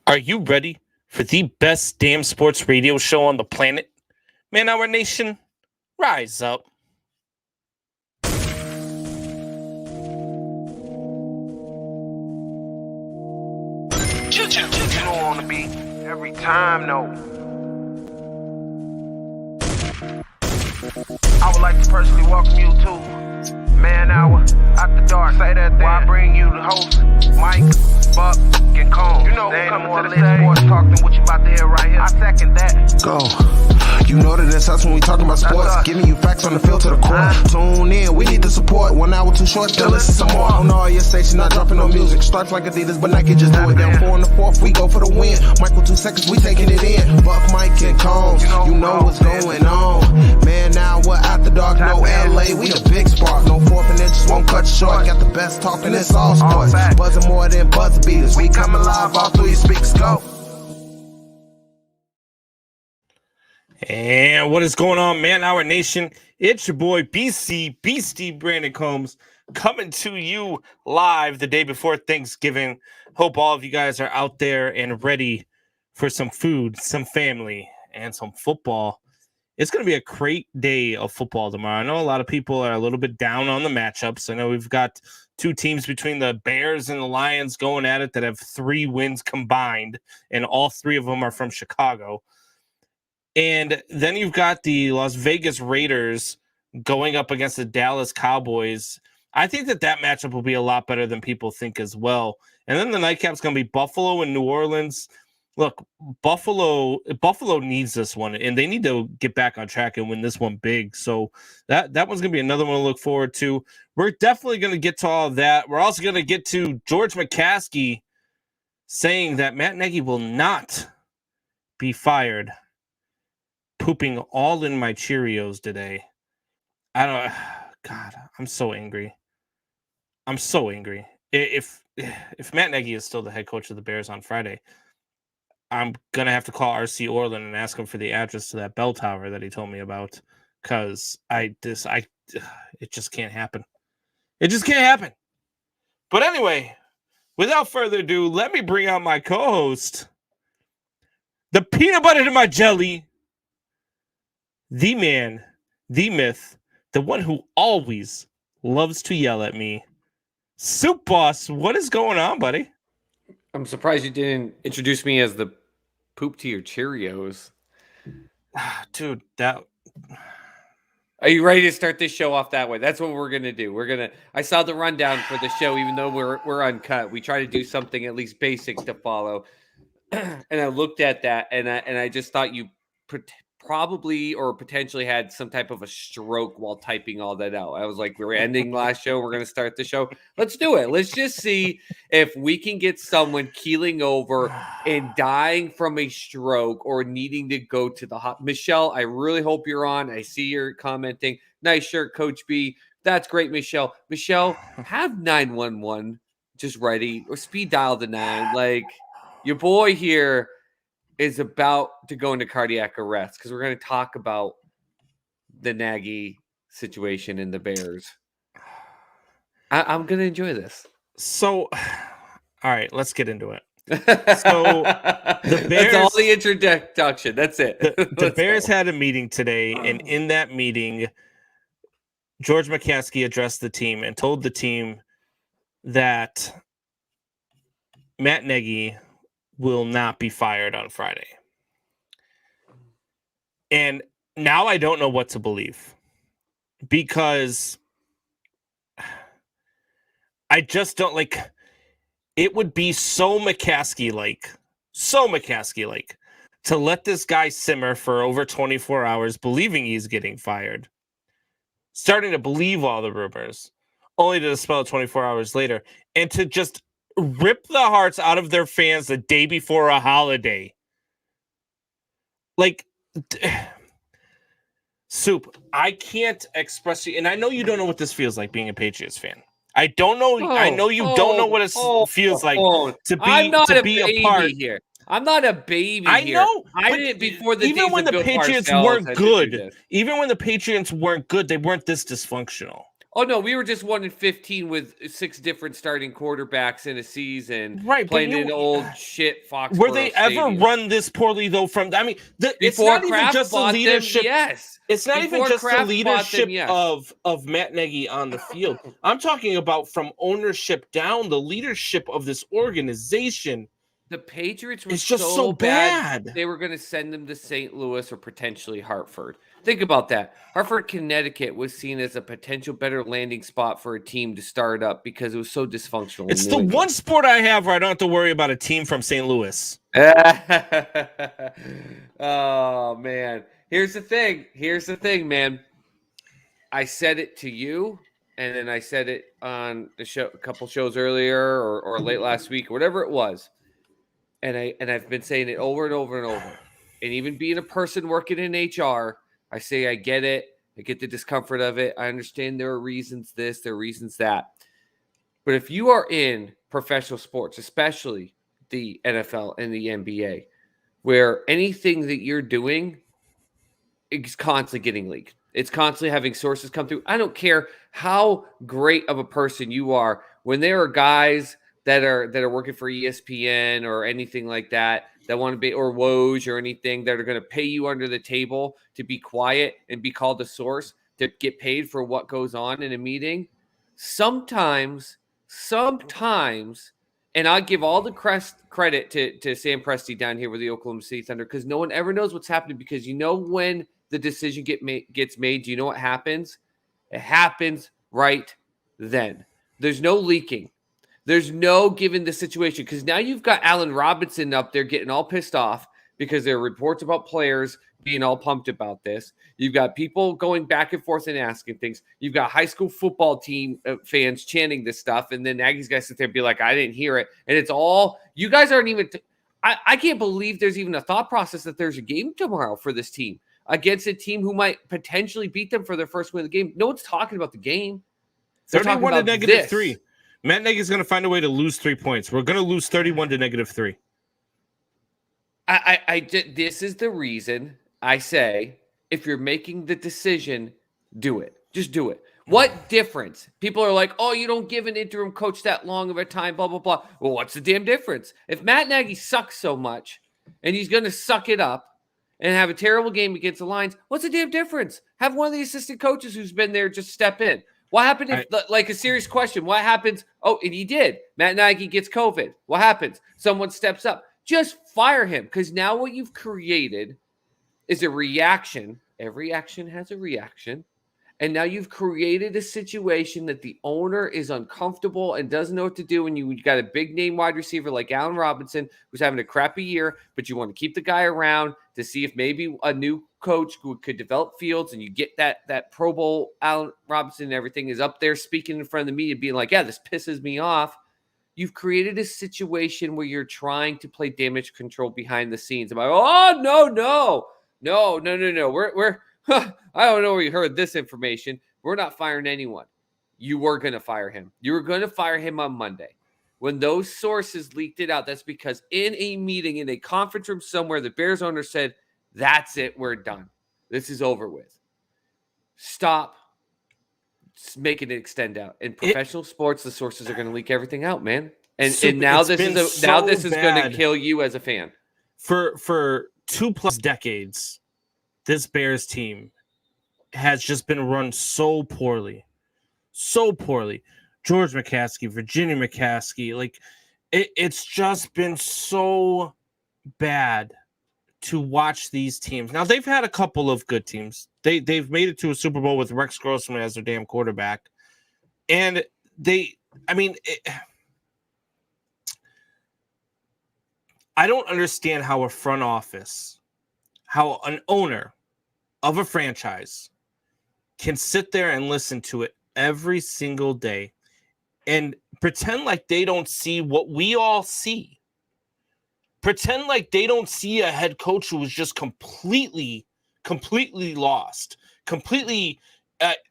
Are you ready for the best damn sports radio show on the planet? Man, our nation, rise up. You don't want to be every time, no. I would like to personally welcome you to Man Hour After Dark. Say that thing. While I bring you the host, Mike, Buck, and Cone. You know who's coming to the stage. Sports talk than what you about to hear right here. I second that. Go. You know that it's us when we talking about sports. Giving you facts on the field to the core. Tune in, we need the support. 1 hour too short, still listen some more. On all your stations, not dropping no music. Stripes like Adidas, but Nike just do it. Down 4 in the 4th, we go for the win. Michael 2 seconds, we taking it in. Buck, Mike, and Combs, you know what's going on. Man, now we're after dark, no LA, we the big spark. No 4th and inches, won't cut you short. Got the best talking, it's all sports. Buzzing more than buzzer beaters. We coming live all through your speakers, go. And what is going on, Man Our Nation? It's your boy Beasty Brandon Combs coming to you live the day before Thanksgiving. Hope all of you guys are out there and ready for some food, some family, and some football. It's going to be a great day of football tomorrow. I know a lot of people are a little bit down on the matchups. I know we've got 2 teams between the Bears and the Lions going at it that have 3 wins combined, and all 3 of them are from Chicago. And then you've got the Las Vegas Raiders going up against the Dallas Cowboys. I think that matchup will be a lot better than people think as well. And then the nightcap's going to be Buffalo and New Orleans. Look, Buffalo needs this one, and they need to get back on track and win this one big. So that one's going to be another one to look forward to. We're definitely going to get to all of that. We're also going to get to George McCaskey saying that Matt Nagy will not be fired. Pooping all in my Cheerios today. God, I'm so angry. If Matt Nagy is still the head coach of the Bears on Friday, I'm gonna have to call RC Orland and ask him for the address to that bell tower that he told me about, because it just can't happen. It just can't happen. But anyway, without further ado, let me bring out my co-host, the peanut butter to my jelly. The man, the myth, the one who always loves to yell at me. Soup Boss, what is going on, buddy? I'm surprised you didn't introduce me as the poop to your Cheerios. Dude, Are you ready to start this show off that way? That's what we're gonna do. I saw the rundown for the show, even though we're uncut. We try to do something at least basic to follow. And I looked at that, and I just thought you probably or potentially had some type of a stroke while typing all that out. I was like, we're ending last show. We're going to start the show. Let's do it. Let's just see if we can get someone keeling over and dying from a stroke or needing to go to the hospital. Michelle, I really hope you're on. I see you're commenting. Nice shirt, Coach B. That's great, Michelle. Michelle, have 911 just ready or speed dial the 9. Like, your boy here is about to go into cardiac arrest because we're going to talk about the Nagy situation in the Bears. I'm going to enjoy this. So, all right, let's get into it. So, the Bears, that's all the introduction. That's it. The Bears had a meeting today, and in that meeting, George McCaskey addressed the team and told the team that Matt Nagy will not be fired on Friday. And now I don't know what to believe, because I just don't it would be so McCaskey-like to let this guy simmer for over 24 hours, believing he's getting fired, starting to believe all the rumors, only to dispel it 24 hours later, and to just rip the hearts out of their fans the day before a holiday. Soup, I can't express you, and I know you don't know what this feels like being a Patriots fan. I don't know. I know you don't know what it feels like to be I'm not to a be baby a part here. I'm not a baby. I here. know. I didn't before the even days when of the Bill Patriots Parcells, weren't good. Even when the Patriots weren't good, they weren't this dysfunctional. Oh no, we were just 1-15 with 6 different starting quarterbacks in a season, Right, but playing in old shit Foxborough Were they ever Stadium. run this poorly though? It's Before not even Kraft just the bought leadership. them, yes. It's not even Before just the Kraft bought them, leadership yes. of Matt Nagy on the field. I'm talking about from ownership down, the leadership of this organization. The Patriots were It's just so bad. They were going to send them to St. Louis or potentially Hartford. Think about that. Hartford, Connecticut was seen as a potential better landing spot for a team to start up because it was so dysfunctional. It's the one sport I have where I don't have to worry about a team from St. Louis. Oh, man. Here's the thing, man. I said it to you, and then I said it on the show a couple shows earlier or late last week, whatever it was. And I've been saying it over and over and over. And even being a person working in HR, I say I get it. I get the discomfort of it. I understand there are reasons this, there are reasons that. But if you are in professional sports, especially the NFL and the NBA, where anything that you're doing is constantly getting leaked. It's constantly having sources come through. I don't care how great of a person you are. When there are guys that are working for ESPN or anything like that want to be, or Woj or anything, that are going to pay you under the table to be quiet and be called a source to get paid for what goes on in a meeting. Sometimes, and I give all the credit to Sam Presti down here with the Oklahoma City Thunder, because no one ever knows what's happening, because you know when the decision gets made, do you know what happens? It happens right then. There's no leaking. There's no giving the situation, because now you've got Allen Robinson up there getting all pissed off because there are reports about players being all pumped about this. You've got people going back and forth and asking things. You've got high school football team fans chanting this stuff, and then Nagy's guys sit there and be like, I didn't hear it. And it's all, you guys aren't even, I can't believe there's even a thought process that there's a game tomorrow for this team against a team who might potentially beat them for their first win of the game. No one's talking about the game. They're 31 to talking negative 3. Matt Nagy is going to find a way to lose 3 points. We're going to lose 31 to negative 3. This is the reason I say, if you're making the decision, do it. Just do it. What difference? People are like, oh, you don't give an interim coach that long of a time, blah, blah, blah. Well, what's the damn difference? If Matt Nagy sucks so much and he's going to suck it up and have a terrible game against the Lions, what's the damn difference? Have one of the assistant coaches who's been there just step in. What happened if, like a serious question, what happens? Oh, and he did. Matt Nagy gets COVID. What happens? Someone steps up. Just fire him, because now what you've created is a reaction. Every action has a reaction. And now you've created a situation that the owner is uncomfortable and doesn't know what to do. And you got a big name wide receiver like Allen Robinson, who's having a crappy year, but you want to keep the guy around to see if maybe a new coach who could develop Fields, and you get that Pro Bowl Allen Robinson and everything is up there speaking in front of the media, being like, yeah, this pisses me off. You've created a situation where you're trying to play damage control behind the scenes. I'm like, oh, no. We're I don't know where you heard this information. We're not firing anyone. You were going to fire him. You were going to fire him on Monday. When those sources leaked it out, that's because in a meeting, in a conference room somewhere, the Bears owner said, that's it, we're done. This is over with. Stop making it extend out. In professional sports, the sources are going to leak everything out, man. And now this is going to kill you as a fan. For 2+ decades, this Bears team has just been run so poorly. George McCaskey, Virginia McCaskey, like it's just been so bad to watch these teams. Now they've had a couple of good teams. They've made it to a Super Bowl with Rex Grossman as their damn quarterback. And I don't understand how a front office, how an owner of a franchise can sit there and listen to it every single day and pretend like they don't see what we all see. Pretend like they don't see a head coach who was just completely lost, completely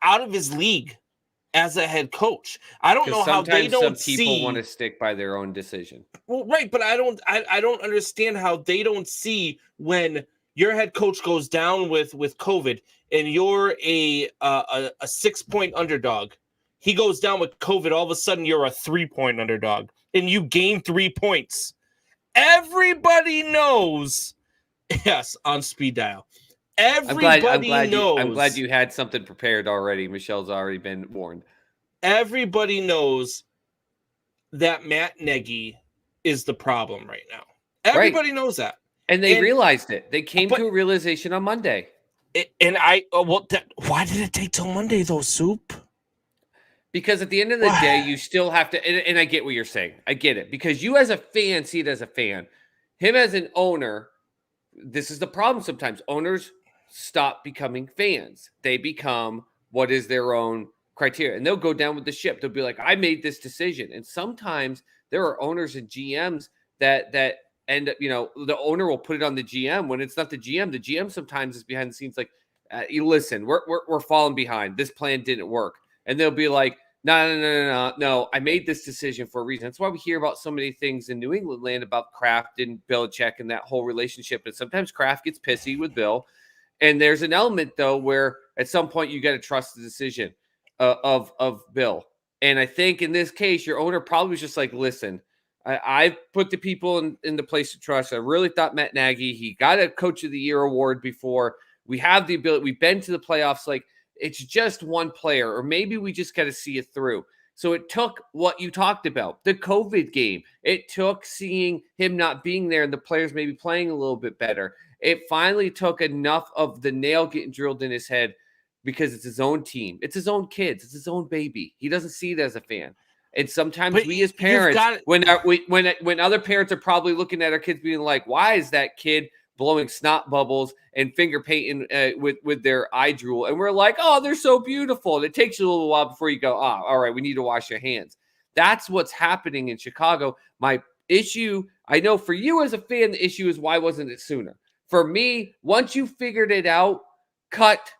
out of his league as a head coach. I don't know how they don't see. Some people want to stick by their own decision. Well, right, but I don't understand how they don't see when your head coach goes down with COVID and you're a 6-point underdog He goes down with COVID. All of a sudden, you're a 3-point underdog, and you gain 3 points. Everybody knows. Yes, on speed dial. Everybody knows. I'm glad you had something prepared already. Michelle's already been warned. Everybody knows that Matt Nagy is the problem right now. Everybody knows that. And they realized it. They came to a realization on Monday. Why did it take till Monday, though, Soup? Because at the end of the day, you still have to, and I get what you're saying. I get it. Because you as a fan see it as a fan. Him as an owner, this is the problem sometimes. Owners stop becoming fans. They become what is their own criteria. And they'll go down with the ship. They'll be like, I made this decision. And sometimes there are owners and GMs that end up, the owner will put it on the GM when it's not the GM. The GM sometimes is behind the scenes like, you listen, we're falling behind. This plan didn't work. And they'll be like, no, I made this decision for a reason. That's why we hear about so many things in New England land about Kraft and Belichick and that whole relationship. And sometimes Kraft gets pissy with Bill. And there's an element, though, where at some point you got to trust the decision of Bill. And I think in this case, your owner probably was just like, listen, I put the people in the place to trust. I really thought Matt Nagy, he got a Coach of the Year award before. We have the ability. We've been to the playoffs. Like, it's just one player, or maybe we just got to see it through. So it took what you talked about, the COVID game. It took seeing him not being there and the players maybe playing a little bit better. It finally took enough of the nail getting drilled in his head because it's his own team. It's his own kids. It's his own baby. He doesn't see it as a fan. And sometimes we as parents, when other parents are probably looking at our kids being like, why is that kid blowing snot bubbles and finger painting with their eye drool? And we're like, oh, they're so beautiful. And it takes you a little while before you go, oh, all right, we need to wash your hands. That's what's happening in Chicago. My issue, I know for you as a fan, the issue is why wasn't it sooner? For me, once you figured it out, cut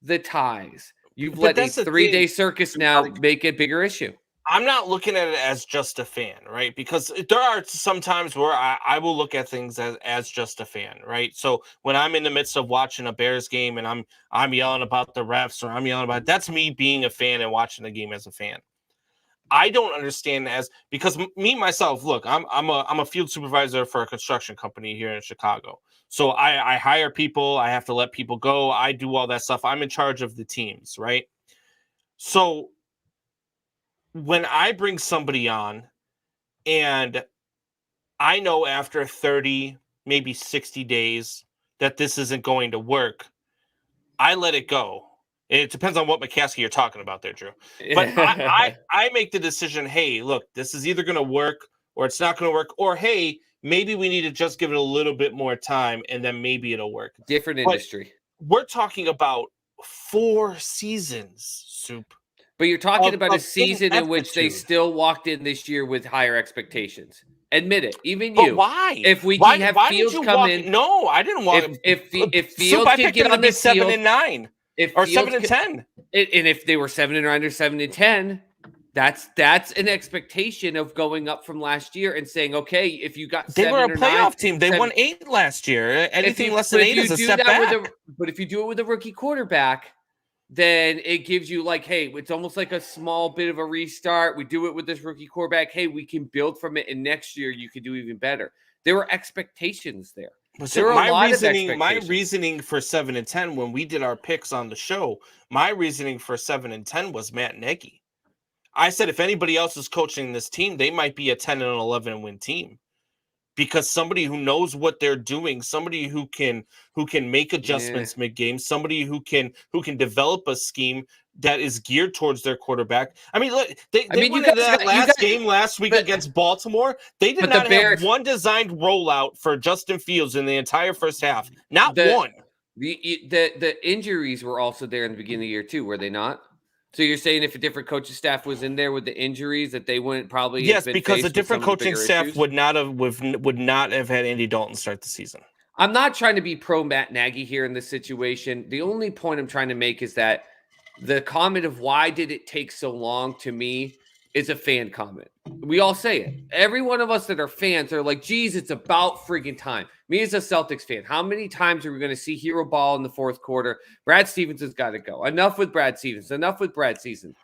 the ties. You've let a 3-day circus now make a bigger issue. I'm not looking at it as just a fan, right? Because there are some times where I will look at things as just a fan, right? So when I'm in the midst of watching a Bears game and I'm yelling about the refs or I'm yelling about, that's me being a fan and watching the game as a fan. I don't understand because me myself, look, I'm a field supervisor for a construction company here in Chicago. So I hire people, I have to let people go, I do all that stuff. I'm in charge of the teams, right? So when I bring somebody on and I know after 30, maybe 60 days that this isn't going to work, I let it go. It depends on what McCaskey you're talking about there, Drew. But I make the decision, hey, look, this is either going to work or it's not going to work. Or, hey, maybe we need to just give it a little bit more time and then maybe it'll work. Different industry. We're talking about 4 seasons, Soup. But you're talking about a season in which they still walked in this year with higher expectations. Admit it, even you. But why? If we can have Fields come in, no, I didn't want. If Fields can get on the 7-9, or 7-10, and if they were 7-9 or 7-10, that's an expectation of going up from last year and saying, okay, if you got they 7 were a or playoff 9, team. They won 8 last year. Anything less than 8 is a step back. But if you do it with a rookie quarterback, then it gives you like, hey, it's almost like a small bit of a restart. We do it with this rookie quarterback. Hey, we can build from it, and next year you can do even better. There were expectations there. So my reasoning for 7-10 when we did our picks on the show, my reasoning for 7-10 was Matt Nagy. I said if anybody else is coaching this team, they might be a 10-11 win team. Because somebody who knows what they're doing, somebody who can make adjustments mid-game, somebody who can develop a scheme that is geared towards their quarterback. I mean, look, they went into that game last week against Baltimore. They did not have one designed rollout for Justin Fields in the entire first half. Not one. The injuries were also there in the beginning of the year too, were they not? So you're saying if a different coaching staff was in there with the injuries that they wouldn't probably yes, because a different coaching staff would not have had Andy Dalton start the season. I'm not trying to be pro Matt Nagy here in this situation. The only point I'm trying to make is that the comment of why did it take so long to me is a fan comment. We all say it. Every one of us that are fans are like, geez, it's about freaking time. Me as a Celtics fan, how many times are we going to see hero ball in the fourth quarter? Brad Stevens has got to go. Enough with Brad Stevens. Enough with Brad Stevens.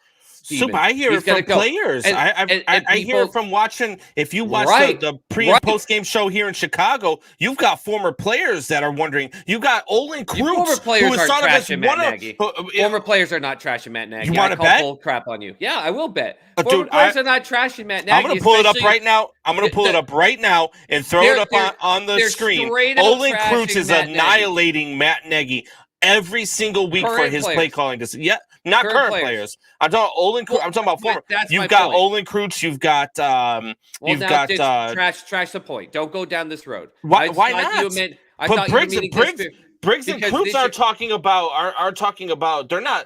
Steven. I hear He's it from gonna go. players. And I hear people- it from watching. If you watch Right, the pre and post game show here in Chicago, you've got former players that are wondering. You got Olin Former Kreutz, players who was aren't thought of as trashing Matt one Nagy. of. Former players are not trashing Matt Nagy. You wanna I call bet? bull crap on you. Yeah, I will bet. Former Dude, players are not trashing Matt Nagy. I'm going to pull it up especially- right now. I'm going to pull it up right now and throw it up on the they're screen. straight up Olin trashing Kreutz is Matt Nagy. annihilating Matt Nagy every single week for Current his players. play calling. Yeah, not current players. I'm talking Olin. I'm talking about former. That's You've my got point. Olin Kreutz. You've got Well, now trash the point. Don't go down this road. Why thought not? You meant, I But thought Briggs you were meaning Briggs and because Kreutz this are year- talking about. They're not.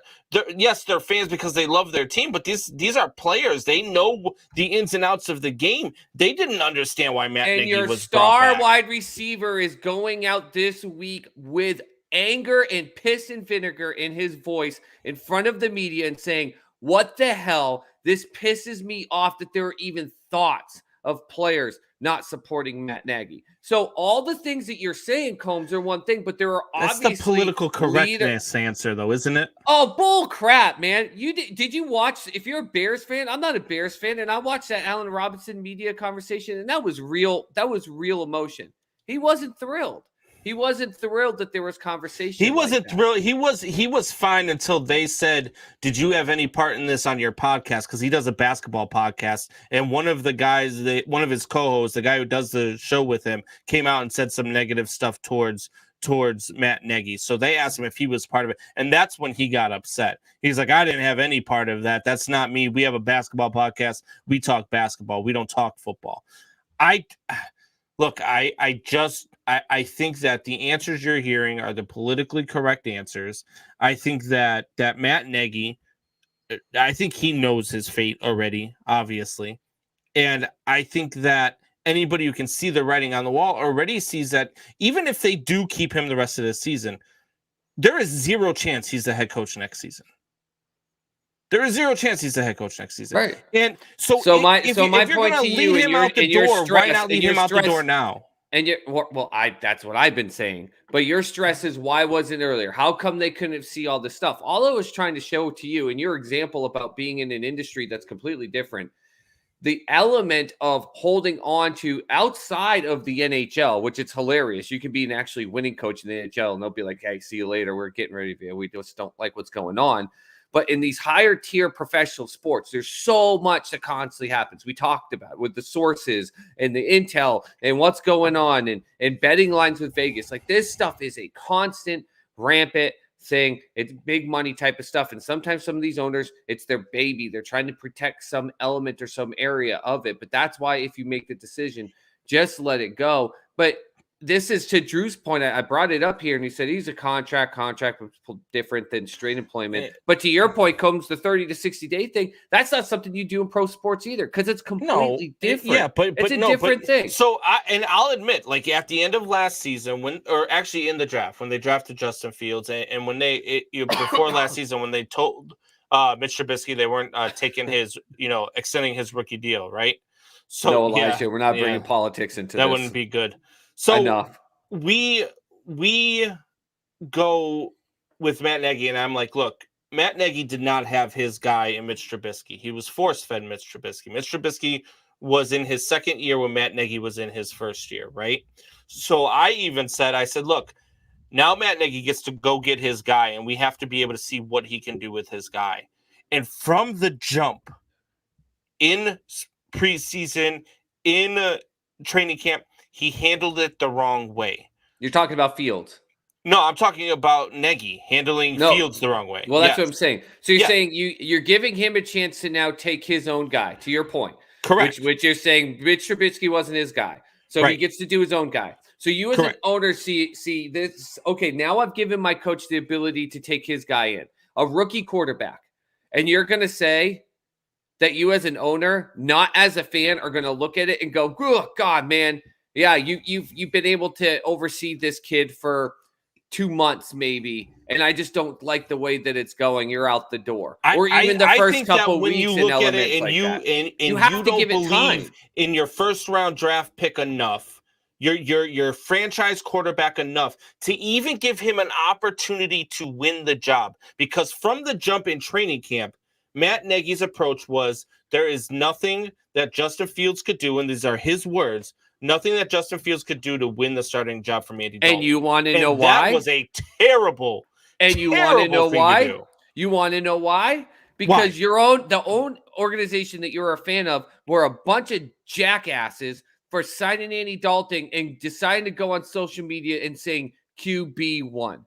Yes, they're fans because they love their team, but these are players. They know the ins and outs of the game. They didn't understand why Matt and Nagy your was star brought back. wide receiver is going out this week with anger and piss and vinegar in his voice in front of the media and saying, "What the hell? This pisses me off that there are even thoughts of players not supporting Matt Nagy." So all the things that you're saying, Combs, are one thing, but there are That's obviously the political correctness answer, though, isn't it? Oh, bull crap, man. Did you watch, if you're a Bears fan, I'm not a Bears fan, and I watched that Allen Robinson media conversation, and that was real emotion. He wasn't thrilled. He wasn't thrilled that there was conversation. He wasn't thrilled. He was fine until they said, "Did you have any part in this on your podcast?" Because he does a basketball podcast, and one of the guys, one of his co-hosts, the guy who does the show with him, came out and said some negative stuff towards Matt Nagy. So they asked him if he was part of it, and that's when he got upset. He's like, "I didn't have any part of that. That's not me. We have a basketball podcast. We talk basketball. We don't talk football." I think that the answers you're hearing are the politically correct answers. I think that Matt Nagy, I think he knows his fate already, obviously. And I think that anybody who can see the writing on the wall already sees that even if they do keep him the rest of the season, there is zero chance he's the head coach next season. There is zero chance he's the head coach next season. Right. And so my point to you, leave him out the door, why not leave him out the door now? And that's what I've been saying. But your stress is, why wasn't it earlier? How come they couldn't see all this stuff? All I was trying to show to you, and your example about being in an industry that's completely different, the element of holding on to outside of the NHL, which it's hilarious. You can be an actually winning coach in the NHL, and they'll be like, "Hey, see you later. We're getting ready for you. We just don't like what's going on." But in these higher tier professional sports, there's so much that constantly happens. We talked about with the sources and the intel and what's going on and betting lines with Vegas. Like, this stuff is a constant, rampant thing. It's big money type of stuff. And sometimes some of these owners, it's their baby. They're trying to protect some element or some area of it. But that's why if you make the decision, just let it go. But this is to Drew's point. I brought it up here, and he said he's a contract different than straight employment. But to your point, comes the 30 to 60 day thing. That's not something you do in pro sports either, because it's completely different. Yeah, but it's a different thing. So I'll admit, like at the end of last season, or actually in the draft, when they drafted Justin Fields, and when before last season, when they told Mitch Trubisky they weren't taking his, extending his rookie deal, right? So no, Elijah, we're not bringing politics into that. This wouldn't be good. So enough. We go with Matt Nagy, and I'm like, look, Matt Nagy did not have his guy in Mitch Trubisky. He was force-fed Mitch Trubisky. Mitch Trubisky was in his second year when Matt Nagy was in his first year, right? So I said, look, now Matt Nagy gets to go get his guy, and we have to be able to see what he can do with his guy. And from the jump, in preseason, in training camp, he handled it the wrong way. You're talking about Fields. No, I'm talking about Nagy handling Fields the wrong way. Well, that's what I'm saying. So you're saying you're giving him a chance to now take his own guy, to your point. Correct. Which you're saying Mitch Trubisky wasn't his guy. So he gets to do his own guy. So you as an owner see this, okay, now I've given my coach the ability to take his guy in, a rookie quarterback. And you're going to say that you as an owner, not as a fan, are going to look at it and go, "Oh God, man, yeah, you've been able to oversee this kid for 2 months maybe, and I just don't like the way that it's going. You're out the door." Or even the first couple weeks in elements like that. And you have to give it time. In your first round draft pick enough, your franchise quarterback enough to even give him an opportunity to win the job. Because from the jump in training camp, Matt Nagy's approach was there is nothing that Justin Fields could do, and these are his words, nothing that Justin Fields could do to win the starting job from Andy Dalton. And you want to know why? That was a terrible, and you want to know why? do. You want to know why? Because the own organization that you're a fan of were a bunch of jackasses for signing Andy Dalton and deciding to go on social media and saying QB1.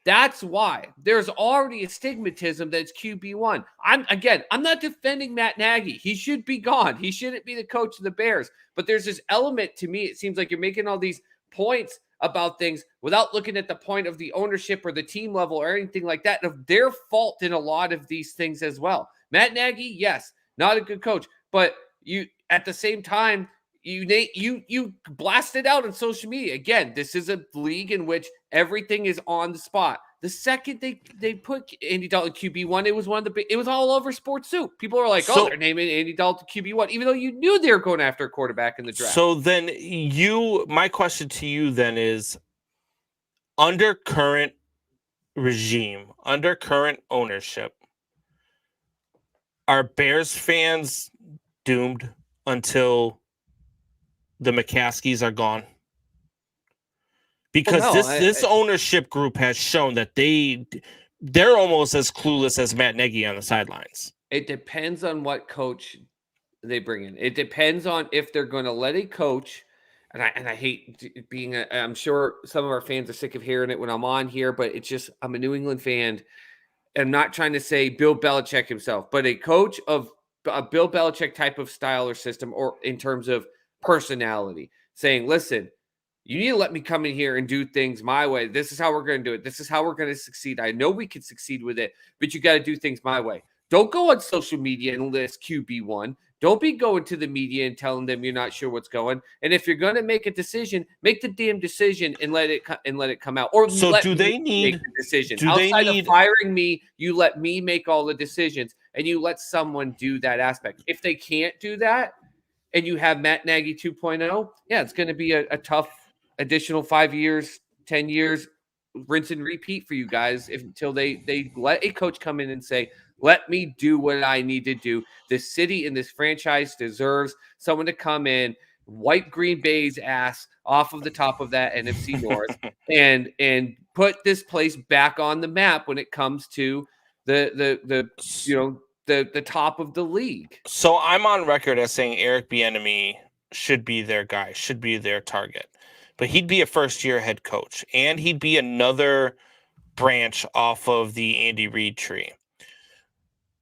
That's why there's already a stigmatism that it's QB1. I'm not defending Matt Nagy. He should be gone. He shouldn't be the coach of the Bears. But there's this element to me. It seems like you're making all these points about things without looking at the point of the ownership or the team level or anything like that. And of their fault in a lot of these things as well. Matt Nagy, yes, not a good coach, but you at the same time, you blasted out on social media. Again, this is a league in which everything is on the spot. The second they put Andy Dalton QB1, it was all over Sports Soup. People are like, they're naming Andy Dalton QB1, even though you knew they were going after a quarterback in the draft. So then my question to you then is, under current regime, under current ownership, are Bears fans doomed until the McCaskies are gone? Because this ownership group has shown that they're almost as clueless as Matt Nagy on the sidelines. It depends on what coach they bring in. It depends on if they're going to let a coach. And I hate being I'm sure some of our fans are sick of hearing it when I'm on here, but it's just, I'm a New England fan. I'm not trying to say Bill Belichick himself, but a coach of a Bill Belichick type of style or system, or in terms of personality, saying, listen, you need to let me come in here and do things my way. This is how we're going to do it. This is how we're going to succeed. I know we can succeed with it, but you got to do things my way. Don't go on social media and list QB1. Don't be going to the media and telling them you're not sure what's going. And if you're going to make a decision, make the damn decision and let it come out. Or so let do they need make the decision? Outside of firing me, you let me make all the decisions and you let someone do that aspect. If they can't do that and you have Matt Nagy 2.0, yeah, it's going to be a tough additional 5 years, 10 years, rinse and repeat for you guys until they let a coach come in and say, let me do what I need to do. This city and this franchise deserves someone to come in, wipe Green Bay's ass off of the top of that NFC North and put this place back on the map when it comes to the top of the league. So I'm on record as saying Eric Bieniemy should be their guy, should be their target. But he'd be a first-year head coach, and he'd be another branch off of the Andy Reid tree.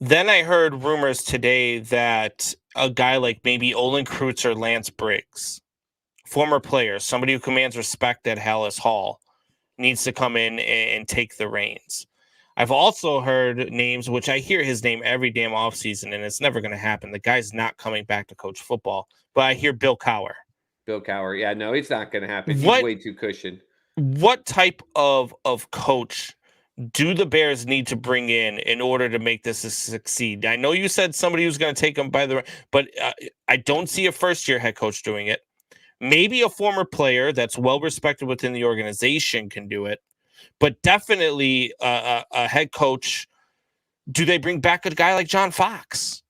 Then I heard rumors today that a guy like maybe Olin Kreutz or Lance Briggs, former players, somebody who commands respect at Hallis Hall, needs to come in and take the reins. I've also heard names, which I hear his name every damn offseason, and it's never going to happen. The guy's not coming back to coach football. But I hear Bill Cowher. Bill Cowher. Yeah, no, it's not going to happen. He's way too cushioned. What type of coach do the Bears need to bring in order to make this succeed? I know you said somebody who's going to take them by the – but I don't see a first-year head coach doing it. Maybe a former player that's well-respected within the organization can do it. But definitely a head coach. Do they bring back a guy like John Fox?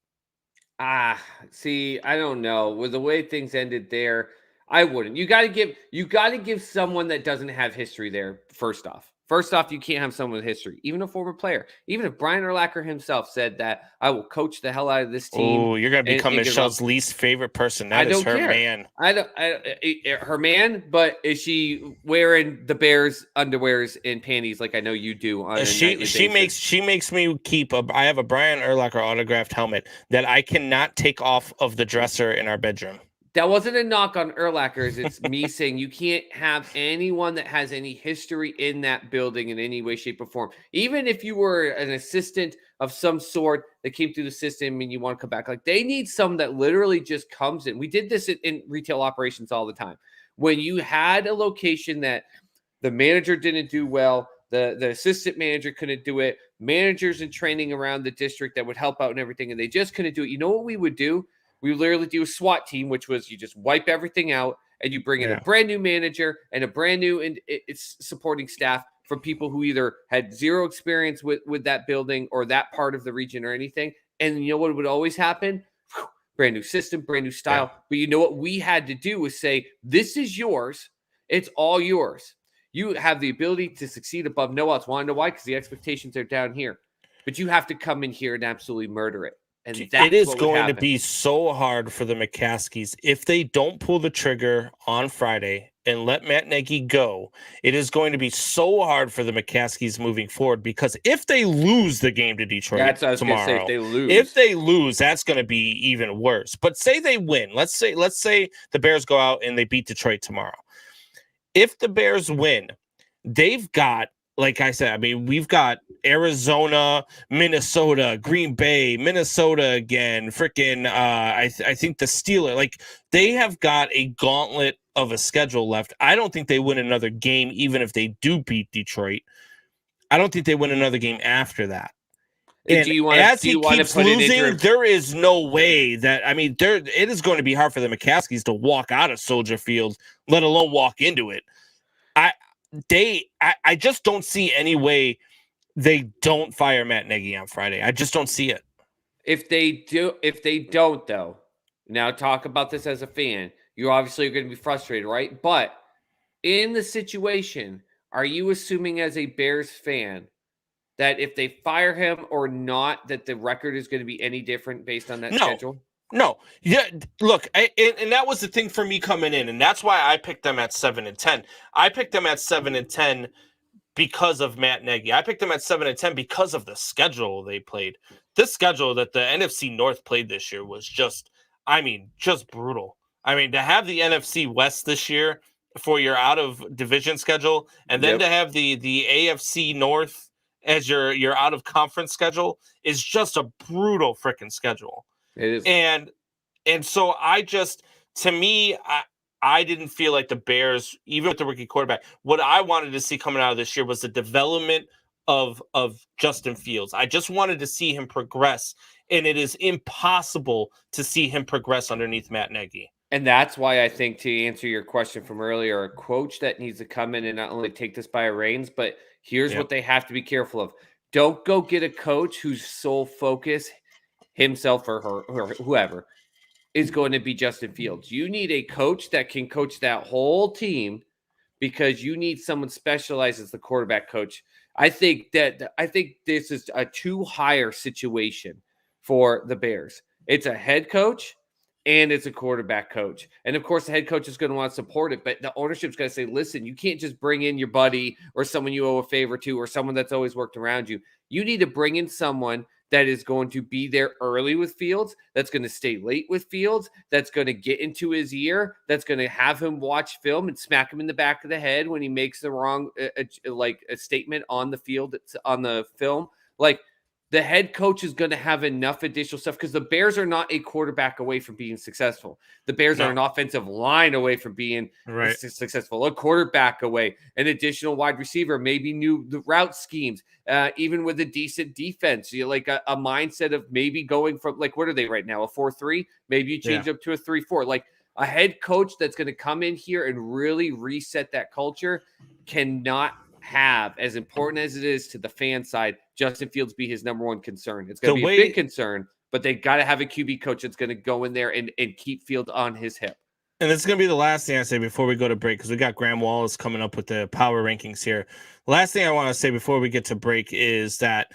See, I don't know. With the way things ended there, I wouldn't. You got to give someone that doesn't have history there. First off, you can't have someone with history, even a former player. Even if Brian Urlacher himself said that, I will coach the hell out of this team. Oh, you're going to become Michelle's least favorite person. That is her man. Her man, but is she wearing the Bears underwears and panties like I know you do? On she makes me keep I have a Brian Urlacher autographed helmet that I cannot take off of the dresser in our bedroom. That wasn't a knock on Urlachers. It's me saying you can't have anyone that has any history in that building in any way, shape, or form. Even if you were an assistant of some sort that came through the system and you want to come back, like they need someone that literally just comes in. We did this in retail operations all the time. When you had a location that the manager didn't do well, the assistant manager couldn't do it, managers in training around the district that would help out and everything, and they just couldn't do it. You know what we would do? We would literally do a SWAT team, which was you just wipe everything out and you bring in a brand new manager and a brand new it's supporting staff from people who either had zero experience with that building or that part of the region or anything. And you know what would always happen? Brand new system, brand new style. Yeah. But you know what we had to do was say, this is yours. It's all yours. You have the ability to succeed above no else. Want to know why? Because the expectations are down here. But you have to come in here and absolutely murder it. And that's it is what would going to happen. be so hard for the McCaskies if they don't pull the trigger on Friday and let Matt Nagy go. It is going to be so hard for the McCaskies moving forward, because if they lose the game to Detroit That's what I was going to say. tomorrow, If they lose, that's going to be even worse. But say they win. Let's say the Bears go out and they beat Detroit tomorrow. If the Bears win, they've got, like I said, I mean, we've got Arizona, Minnesota, Green Bay, Minnesota again, freaking, I think the Steelers, like, they have got a gauntlet of a schedule left. I don't think they win another game, even if they do beat Detroit. I don't think they win another game after that. And do you want as to he keeps put losing, it into there is no way that, I mean, it is going to be hard for the McCaskies to walk out of Soldier Field, let alone walk into it. I just don't see any way they don't fire Matt Nagy on Friday. I just don't see it. If they don't, though, now talk about this as a fan. You obviously are going to be frustrated, right? But in the situation, are you assuming as a Bears fan that if they fire him or not, that the record is going to be any different based on that schedule? No. Yeah, look, and that was the thing for me coming in, and that's why I picked them at 7-10. I picked them at 7-10 because of Matt Nagy. I picked them at 7-10 because of the schedule they played. This schedule that the NFC North played this year was just brutal. I mean, to have the NFC West this year for your out of division schedule, and then to have the AFC North as your out of conference schedule is just a brutal freaking schedule. It is. And so to me, I didn't feel like the Bears, even with the rookie quarterback, what I wanted to see coming out of this year was the development of Justin Fields. I just wanted to see him progress, and it is impossible to see him progress underneath Matt Nagy. And that's why I think, to answer your question from earlier, a coach that needs to come in and not only take this by reins, but here's what they have to be careful of. Don't go get a coach whose sole focus, himself or her or whoever, is going to be Justin Fields. You need a coach that can coach that whole team, because you need someone specialized as the quarterback coach. I think this is a too higher situation for the Bears. It's a head coach and it's a quarterback coach. And of course, the head coach is going to want to support it, but the ownership's going to say, listen, you can't just bring in your buddy or someone you owe a favor to or someone that's always worked around you. You need to bring in someone that is going to be there early with Fields, that's going to stay late with Fields, that's going to get into his ear, that's going to have him watch film and smack him in the back of the head when he makes the wrong, a statement on the field, on the film. Like, the head coach is going to have enough additional stuff, because the Bears are not a quarterback away from being successful. The Bears are an offensive line away from being successful, a quarterback away, an additional wide receiver, maybe the route schemes, even with a decent defense, like a mindset of maybe going from, like, what are they right now? A 4-3? Maybe you change up to a 3-4. Like, a head coach that's going to come in here and really reset that culture cannot have, as important as it is to the fan side, Justin Fields be his number one concern. It's going to be a big concern, but they got to have a QB coach that's going to go in there and keep Fields on his hip. And this is going to be the last thing I say before we go to break, because we got Graham Wallace coming up with the power rankings here. Last thing I want to say before we get to break is that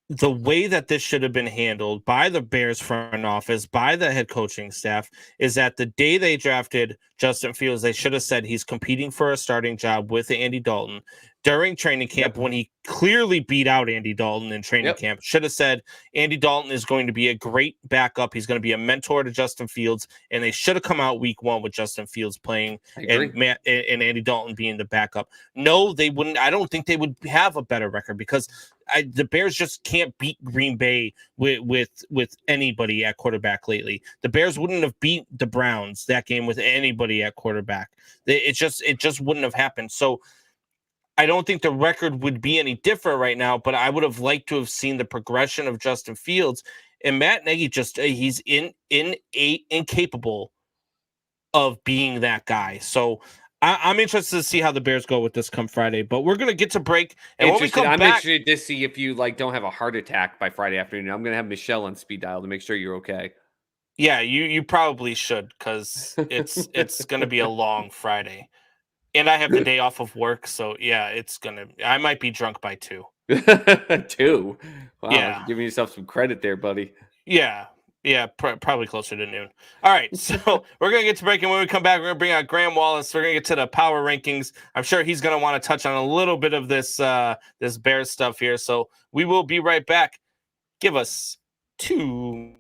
the way that this should have been handled by the Bears front office, by the head coaching staff, is that the day they drafted Justin Fields, they should have said he's competing for a starting job with Andy Dalton. During training camp, when he clearly beat out Andy Dalton in training camp, should have said Andy Dalton is going to be a great backup. He's going to be a mentor to Justin Fields, and they should have come out week one with Justin Fields playing and Andy Dalton being the backup. No, they wouldn't. I don't think they would have a better record, because the Bears just can't beat Green Bay with anybody at quarterback lately. The Bears wouldn't have beat the Browns that game with anybody at quarterback. It just wouldn't have happened. So I don't think the record would be any different right now, but I would have liked to have seen the progression of Justin Fields. And Matt Nagy he's incapable of being that guy. So I'm interested to see how the Bears go with this come Friday, but we're gonna get to break. And when we come I'm back, interested to see if you don't have a heart attack by Friday afternoon. I'm gonna have Michelle on speed dial to make sure you're okay. yeah, you probably should because it's gonna be a long Friday, and I have the day off of work, so yeah, I might be drunk by 2. 2. Wow, Yeah. giving yourself some credit there, buddy. Yeah. Yeah, probably closer to noon. All right, so we're going to get to break, and when we come back, we're going to bring out Graham Wallace. We're going to get to the power rankings. I'm sure he's going to want to touch on a little bit of this this Bears stuff here, so we will be right back. Give us 2.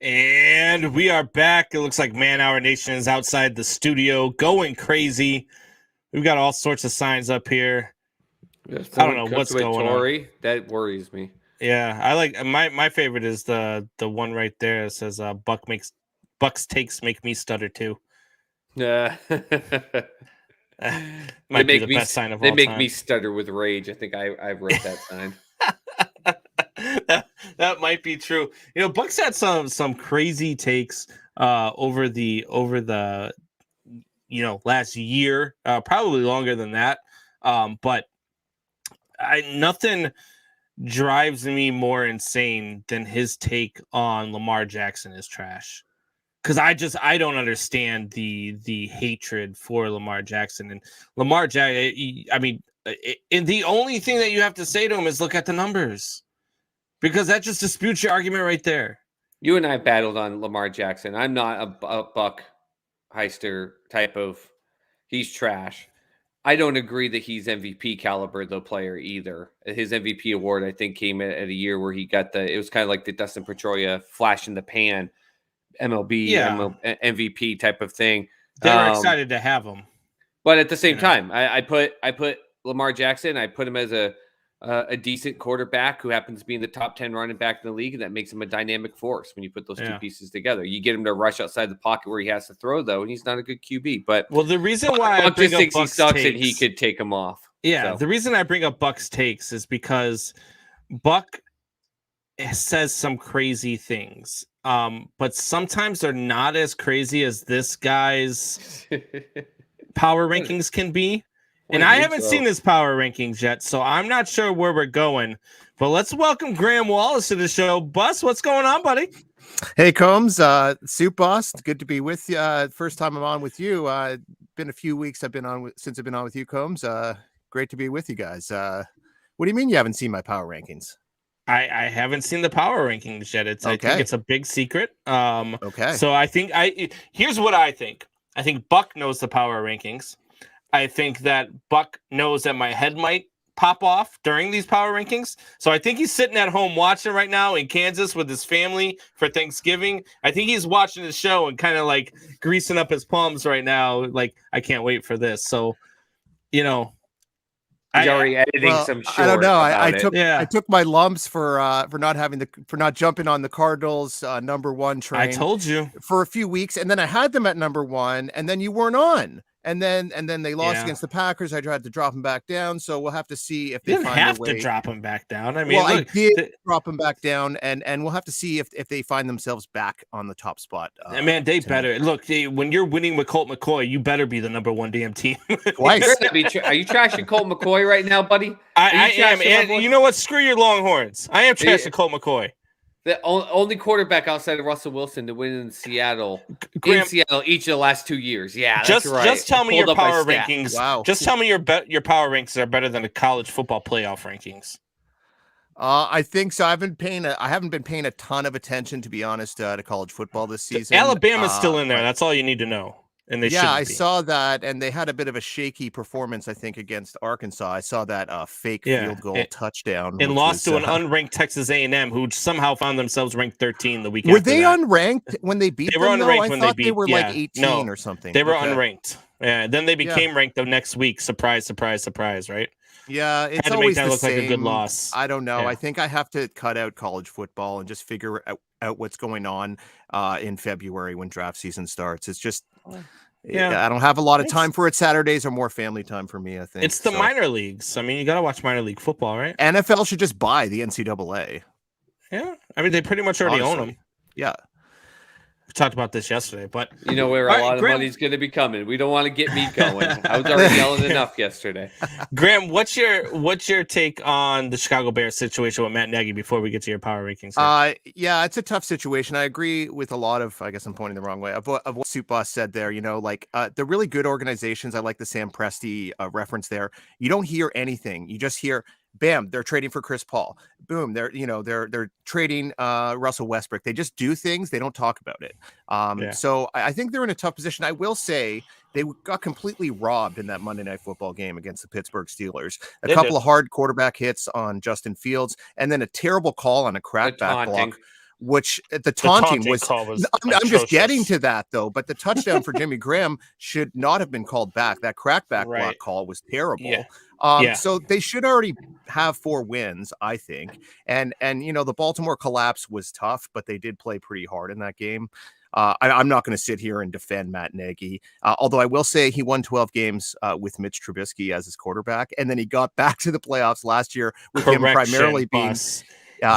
And we are back. It looks like Man Hour Nation is outside the studio going crazy. We've got all sorts of signs up here. I don't know what's going on. That worries me. Yeah, I like my favorite is the one right there that says Bucks takes make me stutter too. Yeah. Might be the best sign of all time. They make me stutter with rage. I think I wrote that sign. that might be true. You know, Bucks had some crazy takes over the last year, probably longer than that. But nothing drives me more insane than his take on Lamar Jackson is trash. Because I don't understand the hatred for Lamar Jackson and Lamar Jackson. I mean, and the only thing that you have to say to him is look at the numbers, because that just disputes your argument right there. You and I battled on Lamar Jackson. I'm not a Buck Heister type of. He's trash. I don't agree that he's MVP caliber though player either. His MVP award, I think, came at a year where he got it was kind of like the Dustin Pedroia flash in the pan MLB MVP type of thing. They're excited to have him. But at the same time, I put Lamar Jackson, I put him as a decent quarterback who happens to be in the top 10 running back in the league, and that makes him a dynamic force when you put those two pieces together. You get him to rush outside the pocket where he has to throw, though, and he's not a good QB. But the reason why I bring up Bucks he sucks takes, and he could take him off. Yeah, so. The reason I bring up Bucks takes is because Buck says some crazy things. But sometimes they're not as crazy as this guy's power rankings can be. And I haven't seen his power rankings yet, so I'm not sure where we're going. But let's welcome Graham Wallace to the show. Bus, what's going on, buddy? Hey, Combs, Soup Boss. Good to be with you. First time I'm on with you. Been a few weeks since I've been on with you, Combs. Great to be with you guys. What do you mean you haven't seen my power rankings? I haven't seen the power rankings yet. I think it's a big secret. Okay. So I think here's what I think. I think Buck knows the power rankings. I think that Buck knows that my head might pop off during these power rankings. So I think he's sitting at home watching right now in Kansas with his family for Thanksgiving. I think he's watching the show and kind of like greasing up his palms right now. Like, I can't wait for this. So, you know, he's already editing some short. I don't know. I took my lumps for not jumping on the Cardinals number one train. I told you for a few weeks, and then I had them at number one, and then you weren't on. And then they lost against the Packers. I tried to drop them back down, so we'll have to see if they didn't find have a way to drop them back down. I mean, well, I did drop them back down, and we'll have to see if they find themselves back on the top spot. Man, they better look. When you're winning with Colt McCoy, you better be the number one damn team. Twice. Are you trashing Colt McCoy right now, buddy? I am, and you know what? Screw your Longhorns. I am trashing Colt McCoy. The only quarterback outside of Russell Wilson to win in Seattle, Graham, each of the last 2 years. Yeah, that's right. Just tell me your power rankings. Wow. Just tell me your power rankings are better than the college football playoff rankings. I think so. I haven't been paying a ton of attention, to be honest, to college football this season. Alabama's still in there. That's all you need to know. And I saw that, and they had a bit of a shaky performance, I think, against Arkansas. I saw that fake field goal touchdown, and lost to an unranked Texas A&M, who somehow found themselves ranked 13. The week were after they that. Unranked when they beat them? They were unranked when they beat. They were like 18 or something. They were unranked. Yeah, then they became ranked the next week. Surprise, surprise, surprise! Right? Yeah, it's had to always make that the look same. like a good loss. I don't know. Yeah. I think I have to cut out college football and just figure out what's going on in February when draft season starts. It's just. Yeah, I don't have a lot of time for it. Saturdays are more family time for me, I think. It's the minor leagues. I mean, you got to watch minor league football, right? NFL should just buy the NCAA. Yeah. I mean, they pretty much already own them. Yeah. We talked about this yesterday, but you know where a lot of money's going to be coming. We don't want to get me going. I was already yelling enough yesterday. Graham, what's your take on the Chicago Bears situation with Matt Nagy before we get to your power rankings? Yeah, it's a tough situation. I agree with a lot of, I guess I'm pointing the wrong way, of what Soup Boss said there. You know, like the really good organizations, I like the Sam Presti reference there. You don't hear anything. You just hear, bam, they're trading for Chris Paul. Boom, they're trading Russell Westbrook. They just do things. They don't talk about it. So I think they're in a tough position. I will say they got completely robbed in that Monday Night Football game against the Pittsburgh Steelers. A couple of hard quarterback hits on Justin Fields, and then a terrible call on a crackback block. Which the taunting was I'm just getting to that though, but the touchdown for Jimmy Graham should not have been called back. That crackback block call was terrible. So they should already have 4 wins, I think. And you know, the Baltimore collapse was tough, but they did play pretty hard in that game. I'm not going to sit here and defend Matt Nagy, although I will say he won 12 games with Mitch Trubisky as his quarterback, and then he got back to the playoffs last year with him primarily being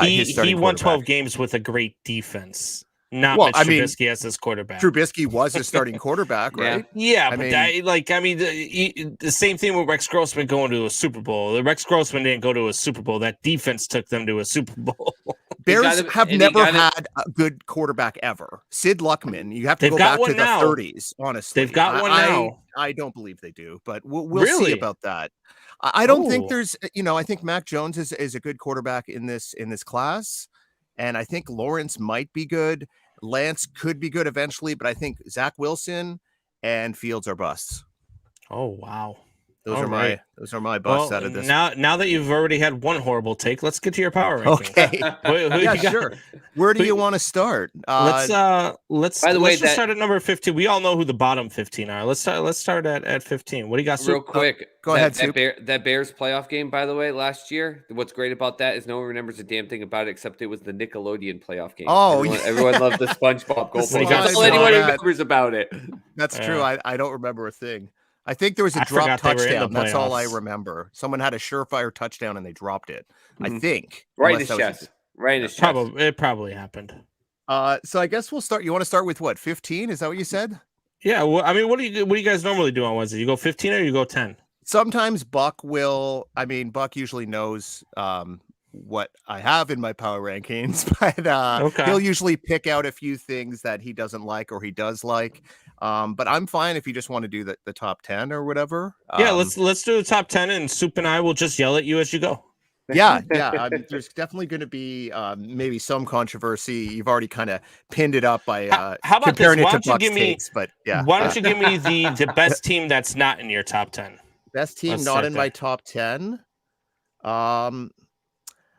he won 12 games with a great defense. Not Mitch Trubisky as his quarterback. Trubisky was his starting quarterback, right? Yeah, the same thing with Rex Grossman going to a Super Bowl. Rex Grossman didn't go to a Super Bowl. That defense took them to a Super Bowl. Bears have never had a good quarterback ever. Sid Luckman, you have to go back to the 30s, honestly. They've got one now. I don't believe they do, but we'll see about that. I don't think there's, I think Mac Jones is a good quarterback in this class. And I think Lawrence might be good. Lance could be good eventually, but I think Zach Wilson and Fields are busts. Oh, wow. Those are my busts out of this. Now that you've already had one horrible take, let's get to your power rankings. Okay. Sure. Where do you want to start? Let's just start at number 15. We all know who the bottom 15 are. Let's start at 15. What do you got? Real quick. Go ahead. That Bears playoff game, by the way, last year. What's great about that is no one remembers a damn thing about it except it was the Nickelodeon playoff game. Oh, everyone loved the SpongeBob goal. That's all anyone remembers about it. That's true. I don't remember a thing. I think there was a drop touchdown. That's all I remember. Someone had a surefire touchdown and they dropped it. I think. Right in his chest. Right in his chest. It probably happened. So I guess we'll start. You want to start with what? 15? Is that what you said? Yeah. Well, I mean, what do you guys normally do on Wednesday? You go 15 or you go 10? Sometimes Buck usually knows what I have in my power rankings, but he'll usually pick out a few things that he doesn't like or he does like. But I'm fine if you just want to do the top 10 or whatever. Yeah, let's do the top 10, and Soup and I will just yell at you as you go. Yeah. There's definitely going to be maybe some controversy. You've already kind of pinned it up by how about comparing this? it to Buck's takes, but yeah. Why don't you give me the best team that's not in your top 10? Best team not in my top 10.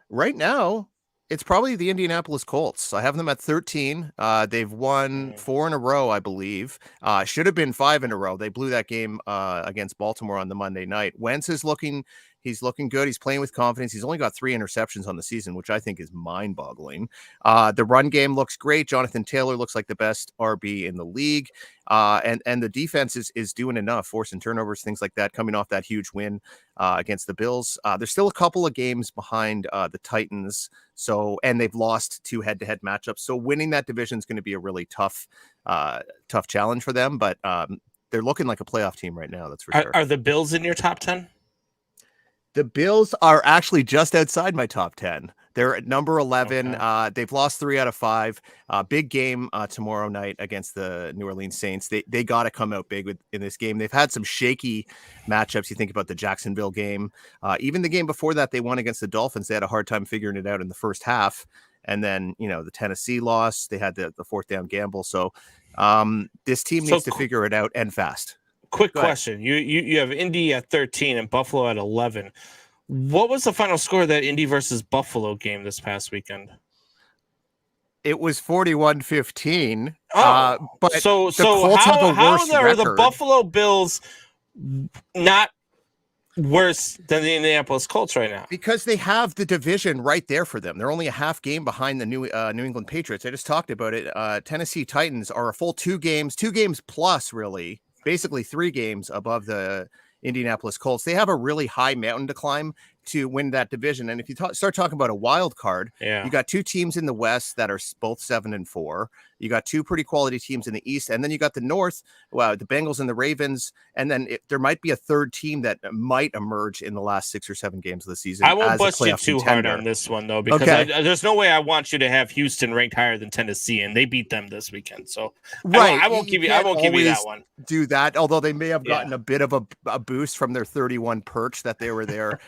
Right now, it's probably the Indianapolis Colts. I have them at 13. They've won 4 in a row, I believe. Should have been 5 in a row. They blew that game against Baltimore on the Monday night. Wentz is looking good. He's playing with confidence. He's only got 3 interceptions on the season, which I think is mind-boggling. The run game looks great. Jonathan Taylor looks like the best RB in the league. And the defense is doing enough, forcing turnovers, things like that, coming off that huge win against the Bills. There's still a couple of games behind the Titans. And they've lost 2 head-to-head matchups. So winning that division is going to be a really tough challenge for them. But they're looking like a playoff team right now. That's for sure. Are the Bills in your top 10? The Bills are actually just outside my top 10. They're at number 11. Okay. They've lost 3 out of 5. Big game tomorrow night against the New Orleans Saints. They got to come out big in this game. They've had some shaky matchups. You think about the Jacksonville game. Even the game before that, they won against the Dolphins. They had a hard time figuring it out in the first half. And then, the Tennessee loss, they had the fourth down gamble. So this team needs to figure it out and fast. Quick question. You have Indy at 13 and Buffalo at 11. What was the final score of that Indy versus Buffalo game this past weekend? It was 41-15. But so how are the Buffalo Bills not worse than the Indianapolis Colts right now? Because they have the division right there for them. They're only a half game behind the New England Patriots. I just talked about it. Tennessee Titans are a full 2 games plus, really. Basically 3 games above the Indianapolis Colts. They have a really high mountain to climb to win that division. And if you start talking about a wild card, you got 2 teams in the West that are both 7-4. You got 2 pretty quality teams in the East, and then you got the North, the Bengals and the Ravens, and then there might be a third team that might emerge in the last 6 or 7 games of the season. I won't bust you too hard on this one, though, because there's no way I want you to have Houston ranked higher than Tennessee, and they beat them this weekend. So I won't give you that one. Do that, although they may have gotten a bit of a boost from their 31 perch that they were there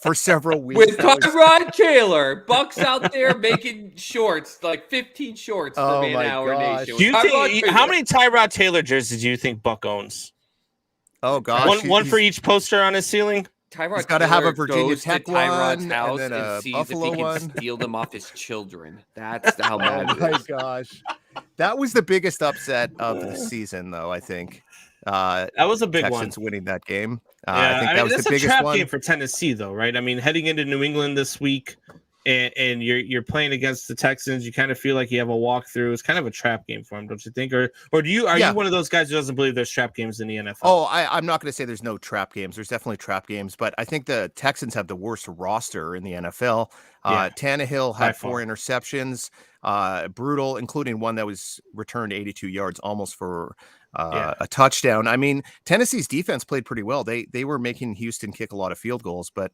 for several weeks. With Tyrod Taylor, Buck's out there making shorts, like 15 shorts for Man Hour Nation. Do you think how many Tyrod Taylor jerseys do you think Buck owns? Oh gosh, one for each poster on his ceiling. Tyrod's got to have a Virginia Tech Tyrod's one, house and then a sees Buffalo if he one. can steal them off his children. That's how bad. Oh my gosh, that was the biggest upset of the season, though. I think that was a big Texans one. Winning that game. I think that was that's the biggest a trap one. game for Tennessee, though, right? I mean, heading into New England this week, and you're playing against the Texans, you kind of feel like you have a walkthrough. It's kind of a are you for him, don't you think? Or are you one of those guys who doesn't believe there's trap games in the NFL? Oh, I'm not going to say there's no trap games. There's definitely trap games, but I think the Texans have the worst roster in the NFL. Tannehill had 4 interceptions, brutal, including one that was returned 82 yards, almost for a touchdown. I mean, Tennessee's defense played pretty well. They were making Houston kick a lot of field goals, but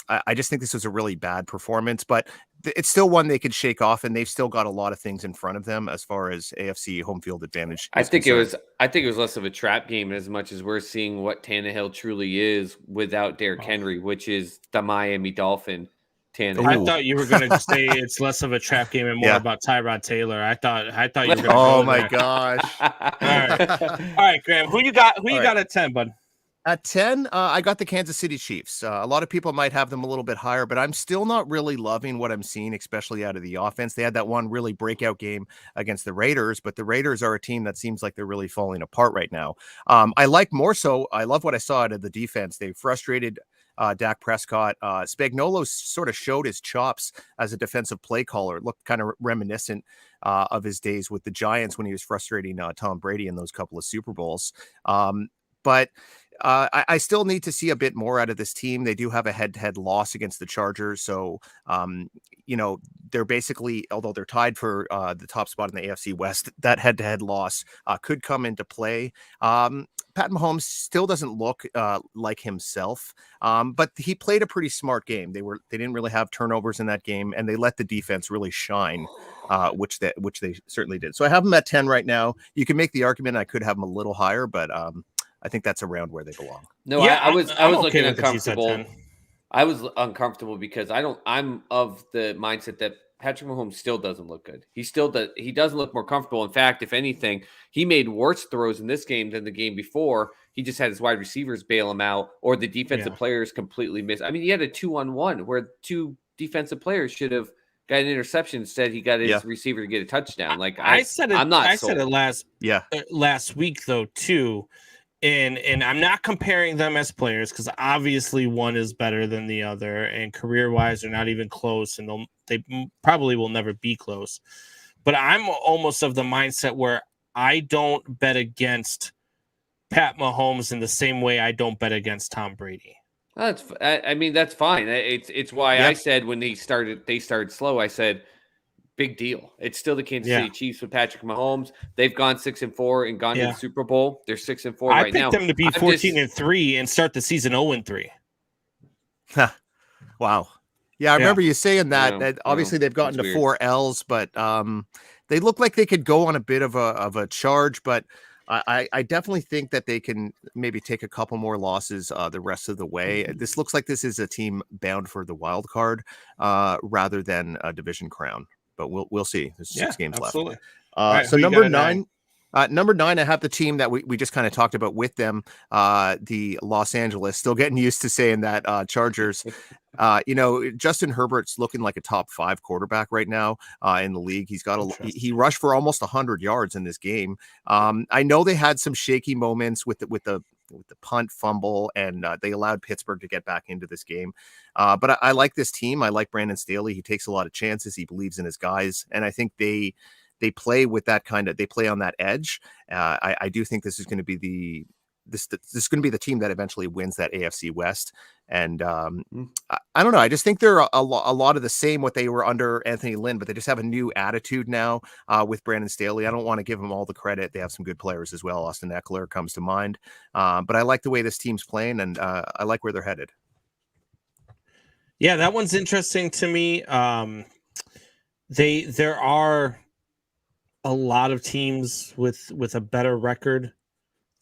I just think this was a really bad performance, but it's still one they could shake off, and they've still got a lot of things in front of them as far as AFC home field advantage. I think it was less of a trap game as much as we're seeing what Tannehill truly is without Derrick Henry, which is the Miami Dolphin. Tannehill. I thought you were going to say it's less of a trap game and more about Tyrod Taylor. I thought you were going to. Oh my gosh! All right, Graham. Who you got? Who you got at 10, bud? At 10, I got the Kansas City Chiefs. A lot of people might have them a little bit higher, but I'm still not really loving what I'm seeing, especially out of the offense. They had that one really breakout game against the Raiders, but the Raiders are a team that seems like they're really falling apart right now. I love what I saw out of the defense. They frustrated Dak Prescott. Spagnuolo sort of showed his chops as a defensive play caller. It looked kind of reminiscent of his days with the Giants when he was frustrating Tom Brady in those couple of Super Bowls. But I still need to see a bit more out of this team. They do have a head-to-head loss against the Chargers, so they're basically, although they're tied for the top spot in the AFC West, that head-to-head loss could come into play. Pat Mahomes still doesn't look like himself, but he played a pretty smart game. They didn't really have turnovers in that game, and they let the defense really shine, which they certainly did. So I have them at 10 right now. You can make the argument I could have them a little higher, but I think that's around where they belong. No, Yeah, I was I'm okay looking with the Chiefs at uncomfortable. 10. I was uncomfortable because I'm of the mindset that Patrick Mahomes still doesn't look good. He doesn't look more comfortable. In fact, if anything, he made worse throws in this game than the game before. He just had his wide receivers bail him out, or the defensive players completely missed. I mean, he had a 2-on-1 where two defensive players should have got an interception. Instead, he got his receiver to get a touchdown. Like I said it. I'm not I sold. said it last week though too. And I'm not comparing them as players because obviously one is better than the other, and career-wise they're not even close, and they probably will never be close. But I'm almost of the mindset where I don't bet against Pat Mahomes in the same way I don't bet against Tom Brady. That's fine. It's why I said when they started slow. I said, big deal. It's still the Kansas City Chiefs with Patrick Mahomes. They've gone 6-4 and gone to the Super Bowl. They're 6-4 right now. I picked them to be 14-3 and start the season 0-3. Wow. Yeah, I remember you saying that. Obviously, they've gotten to 4 L's, but they look like they could go on a bit of a charge. But I definitely think that they can maybe take a couple more losses the rest of the way. This looks like this is a team bound for the wild card rather than a division crown. But we'll see. There's 6 games left. Right, so number 9. Number 9, I have the team that we just kind of talked about with them, the Los Angeles. Still getting used to saying that Chargers. Justin Herbert's looking like a top 5 quarterback right now in the league. He's got he rushed for almost 100 yards in this game. I know they had some shaky moments with the punt fumble, and they allowed Pittsburgh to get back into this game. But I like this team. I like Brandon Staley. He takes a lot of chances. He believes in his guys, and I think they play with that they play on that edge. I do think this is going to be this is going to be the team that eventually wins that AFC West. And I don't know. I just think they're a lot of the same what they were under Anthony Lynn, but they just have a new attitude now with Brandon Staley. I don't want to give them all the credit. They have some good players as well. Austin Eckler comes to mind. But I like the way this team's playing, and I like where they're headed. Yeah, that one's interesting to me. There are a lot of teams with a better record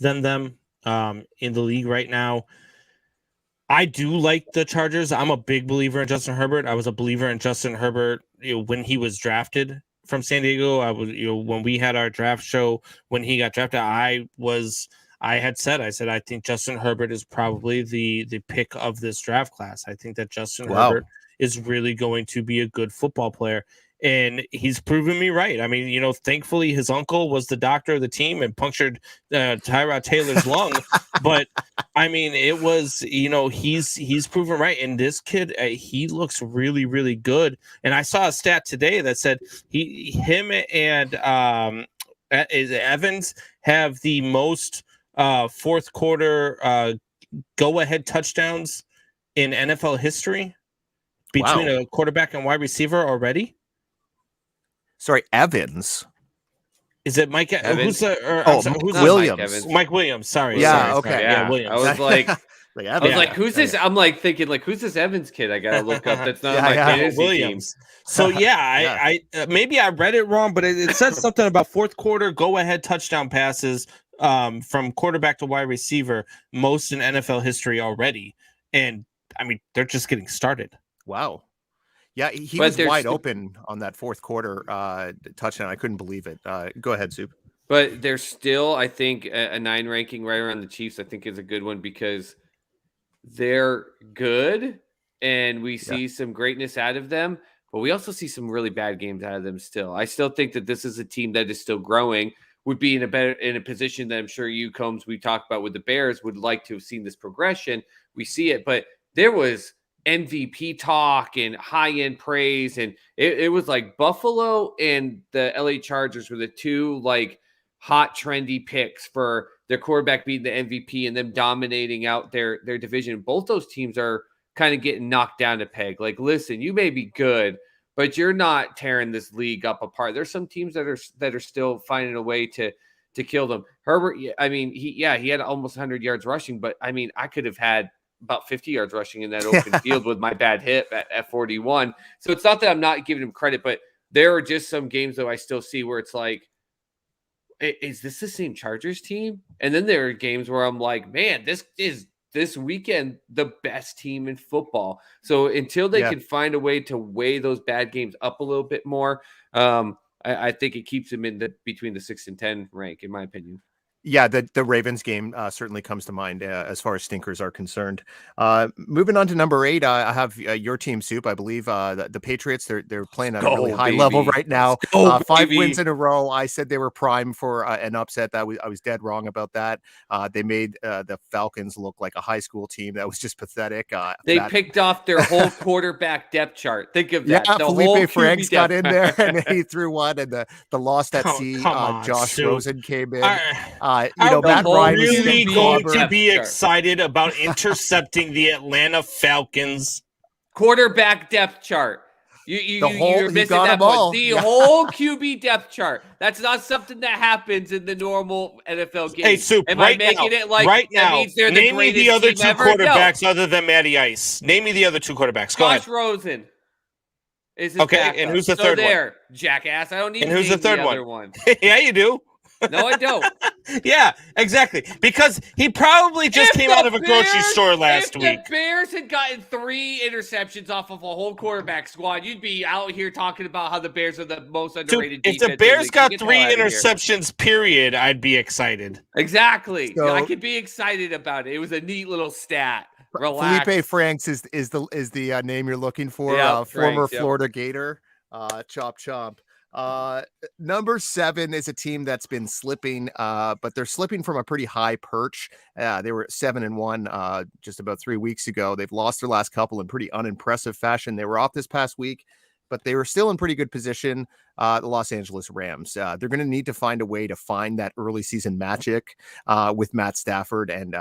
than them in the league right now. I do like the Chargers. I'm a big believer in Justin Herbert. I was a believer in Justin Herbert when he was drafted from San Diego. I was, when we had our draft show, when he got drafted, I said I think Justin Herbert is probably the pick of this draft class. I think that Justin Herbert is really going to be a good football player. And he's proven me right. I mean, thankfully his uncle was the doctor of the team and punctured Tyrod Taylor's lung. But I mean, it was, he's proven right. And this kid, he looks really, really good. And I saw a stat today that said him and Evans have the most fourth quarter go-ahead touchdowns in NFL history between a quarterback and wide receiver already. Sorry, Evans. Is it Mike? Evans? Who's Williams? Mike Williams. Sorry. Yeah. Sorry. Okay. Yeah, Williams. I was like, who's this? I'm like thinking, like, who's this Evans kid? I gotta look up. That's not my fantasy Williams. team. So I maybe I read it wrong, but it said something about fourth quarter go-ahead touchdown passes from quarterback to wide receiver, most in NFL history already. And I mean, they're just getting started. Wow. Yeah, he was wide open on that fourth quarter touchdown. I couldn't believe it. Go ahead, Soup. But there's still, I think, a 9 ranking right around the Chiefs, I think is a good one because they're good and we see some greatness out of them, but we also see some really bad games out of them still. I still think that this is a team that is still growing, would be in a position that I'm sure you, Combs, we talked about with the Bears, would like to have seen this progression. We see it, but there was MVP talk and high-end praise, and it was like Buffalo and the LA Chargers were the two like hot, trendy picks for their quarterback being the MVP and them dominating out their division. Both those teams are kind of getting knocked down a peg. Like, listen, you may be good, but you're not tearing this league up apart. There's some teams that are still finding a way to kill them. Herbert, I mean, he had almost 100 yards rushing, but I mean, I could have had about 50 yards rushing in that open field with my bad hip at 41. So it's not that I'm not giving him credit, but there are just some games though I still see where it's like, is this the same Chargers team? And then there are games where I'm like, man, this is this weekend the best team in football. So until they can find a way to weigh those bad games up a little bit more, I think it keeps them in between the 6 and 10 rank, in my opinion. Yeah, the Ravens game certainly comes to mind as far as stinkers are concerned. Moving on to number 8, I have your team, Soup. I believe the Patriots. They're playing at a really high level right now. 5 wins in a row. I said they were prime for an upset. I was dead wrong about that. They made the Falcons look like a high school team. That was just pathetic. They picked off their whole quarterback depth chart. Think of that. Yeah, the Felipe Franks got in there and he threw one, and the lost at sea. Josh Soup. Rosen came in. Matt Ryan was really going to be Sure. excited about intercepting the Atlanta Falcons Quarterback depth chart. You're missing that point. The whole QB depth chart. That's not something that happens in the normal NFL game. Hey, Soup, Am right I making now, it like right that now, means they're the name me greatest the other team two ever? quarterbacks No. other than Matty Ice. Name me the other two quarterbacks. Go Josh ahead. Rosen is his Okay, backup. and who's the third one? There, jackass. I don't need And to who's the name third other one. Yeah, you do. No, I don't. Yeah, exactly. Because he probably just came out of a grocery store last week. If the Bears had gotten 3 interceptions off of a whole quarterback squad, you'd be out here talking about how the Bears are the most underrated If defense. the Bears got Get the 3 hell out of here. interceptions, period, I'd be excited. Exactly. So- I could be excited about it. It was a neat little stat. Relax. Felipe Franks is the name you're looking for. Yeah, Former Franks, yep. Florida Gator. Chop chomp. Number 7 is a team that's been slipping, but they're slipping from a pretty high perch. They were 7-1 just about 3 weeks ago. They've lost their last couple in pretty unimpressive fashion. They were off this past week, but they were still in pretty good position. The Los Angeles Rams. They're going to need to find a way to find that early season magic with Matt Stafford and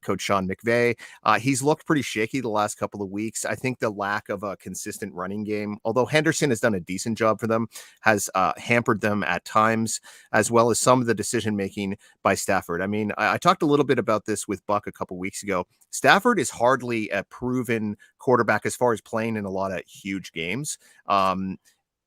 Coach Sean McVay. He's looked pretty shaky the last couple of weeks. I think the lack of a consistent running game, although Henderson has done a decent job for them, has hampered them at times, as well as some of the decision making by Stafford. I mean, I talked a little bit about this with Buck a couple weeks ago. Stafford is hardly a proven quarterback as far as playing in a lot of huge games.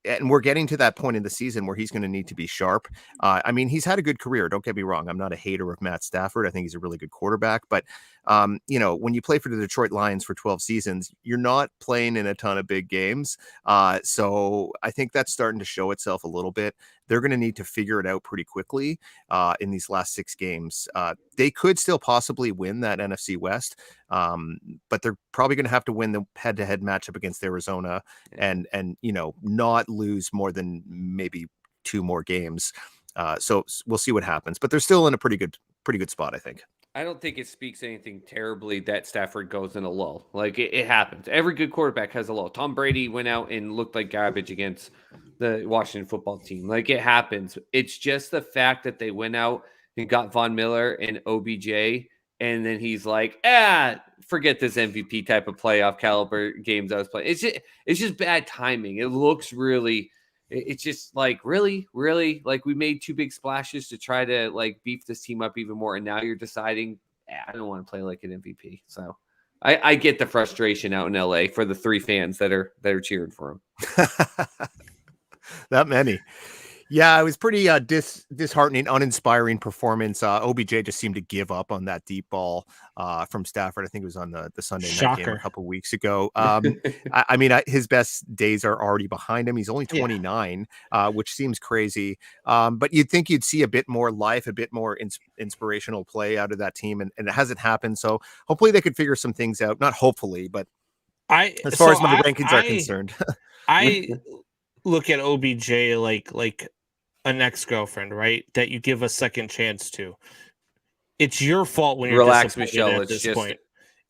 And we're getting to that point in the season where he's going to need to be sharp. I mean, he's had a good career. Don't get me wrong. I'm not a hater of Matt Stafford. I think he's a really good quarterback. But, when you play for the Detroit Lions for 12 seasons, you're not playing in a ton of big games. So I think that's starting to show itself a little bit. They're going to need to figure it out pretty quickly in these last 6 games. They could still possibly win that NFC West, but they're probably going to have to win the head-to-head matchup against Arizona and not lose more than maybe 2 more games. So we'll see what happens. But they're still in a pretty good spot, I think. I don't think it speaks anything terribly that Stafford goes in a lull. Like, it happens. Every good quarterback has a lull. Tom Brady went out and looked like garbage against the Washington football team. Like, it happens. It's just the fact that they went out and got Von Miller and OBJ, and then he's like, forget this MVP type of playoff caliber games I was playing. It's just bad timing. It looks really... It's just like, really, like we made 2 big splashes to try to like beef this team up even more. And now you're deciding, I don't want to play like an MVP. So I get the frustration out in LA for the 3 fans that are cheering for him. That many. Yeah, it was pretty disheartening, uninspiring performance. OBJ just seemed to give up on that deep ball from Stafford. I think it was on the Sunday night game a couple of weeks ago. I mean, his best days are already behind him. He's only 29, which seems crazy. But you'd think you'd see a bit more life, a bit more inspirational play out of that team, and it hasn't happened. So hopefully they could figure some things out. Not hopefully, but as far as my rankings are concerned. I look at OBJ like an ex-girlfriend, right? That you give a second chance to. It's your fault when you're disappointed Michelle. at this point.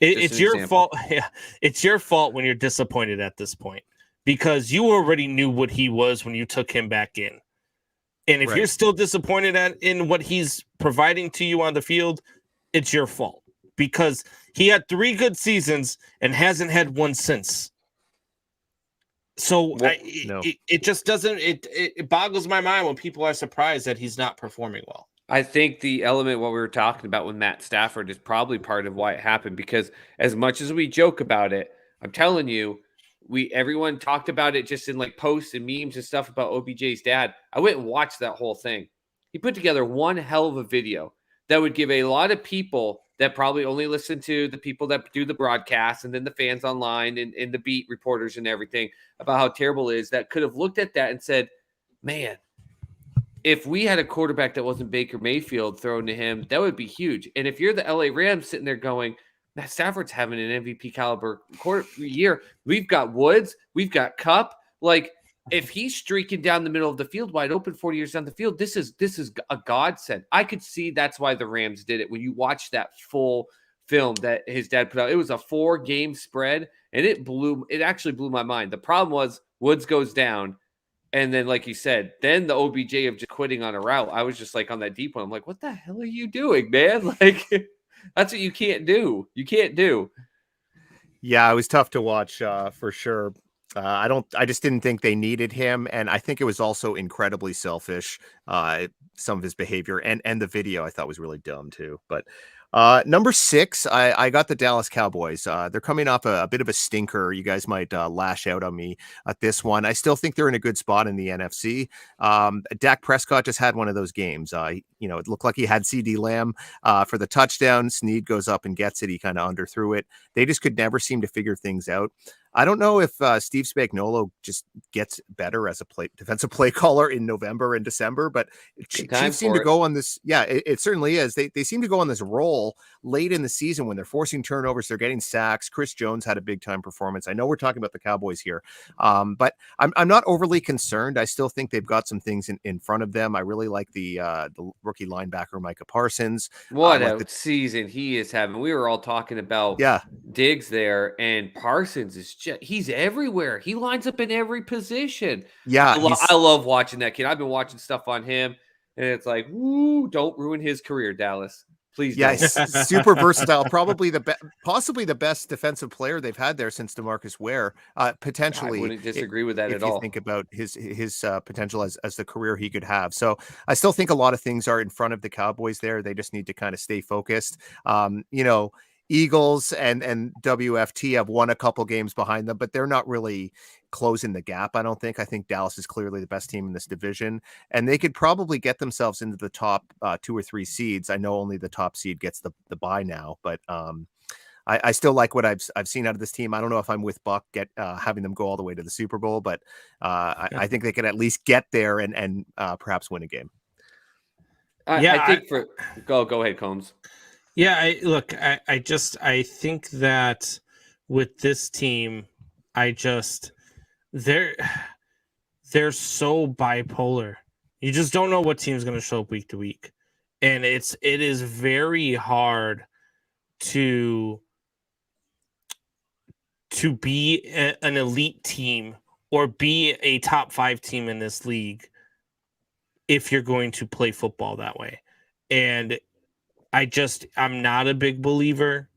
It's your fault. Yeah, it's your fault when you're disappointed at this point because you already knew what he was when you took him back in. And if Right. you're still disappointed in what he's providing to you on the field, it's your fault, because he had 3 good seasons and hasn't had one since. So No. it just doesn't, it boggles my mind when people are surprised that he's not performing well. I think the element what we were talking about with Matt Stafford is probably part of why it happened, because as much as we joke about it, I'm telling you, everyone talked about it just in like posts and memes and stuff about OBJ's dad. I went and watched that whole thing. He put together one hell of a video that would give a lot of people that probably only listen to the people that do the broadcast and then the fans online and the beat reporters and everything about how terrible it is, that could have looked at that and said, man, if we had a quarterback that wasn't Baker Mayfield thrown to him, that would be huge. And if you're the LA Rams sitting there going, Matt Stafford's having an MVP caliber year. We've got Woods. We've got Kupp. Like, if he's streaking down the middle of the field wide open 40 years down the field, this is a godsend. I could see that's why the Rams did it. When you watch that full film that his dad put out, it was a 4-game spread, and it actually blew my mind. The problem was Woods goes down. And then, like you said, then the OBJ of just quitting on a route, I was just like on that deep one. I'm like, what the hell are you doing, man? Like, that's what you can't do. You can't do. Yeah, it was tough to watch for sure. I just didn't think they needed him. And I think it was also incredibly selfish, some of his behavior, and the video I thought was really dumb too. But number 6, I got the Dallas Cowboys. They're coming off a bit of a stinker. You guys might lash out on me at this one. I still think they're in a good spot in the NFC. Dak Prescott just had one of those games. It looked like he had CD Lamb for the touchdown. Snead goes up and gets it. He kind of underthrew it. They just could never seem to figure things out. I don't know if Steve Spagnuolo just gets better as a defensive play caller in November and December, but Chiefs seem to go on this. Yeah, it certainly is. They seem to go on this roll late in the season when they're forcing turnovers. They're getting sacks. Chris Jones had a big time performance. I know we're talking about the Cowboys here, but I'm not overly concerned. I still think they've got some things in front of them. I really like the rookie linebacker Micah Parsons. What a season he is having. We were all talking about Diggs there, and Parsons is he's everywhere. He lines up in every position. Yeah, I love watching that kid. I've been watching stuff on him, and it's like, woo, don't ruin his career, Dallas. Please don't. Yes, super versatile. Probably possibly the best defensive player they've had there since DeMarcus Ware. Potentially, I wouldn't disagree with that if at all. You think about his potential as the career he could have. So I still think a lot of things are in front of the Cowboys there. They just need to kind of stay focused. Eagles and WFT have won a couple games behind them, but they're not really closing the gap. I think Dallas is clearly the best team in this division, and they could probably get themselves into the top 2 or 3 seeds. I know only the top seed gets the bye now, but I still like what I've seen out of this team. I don't know if I'm with Buck having them go all the way to the Super Bowl, but I think they could at least get there and perhaps win a game. Go ahead, Combs. Yeah, I think that with this team, they're so bipolar. You just don't know what team's going to show up week to week. And it is very hard to be an elite team or be a top 5 team in this league if you're going to play football that way. And I'm not a big believer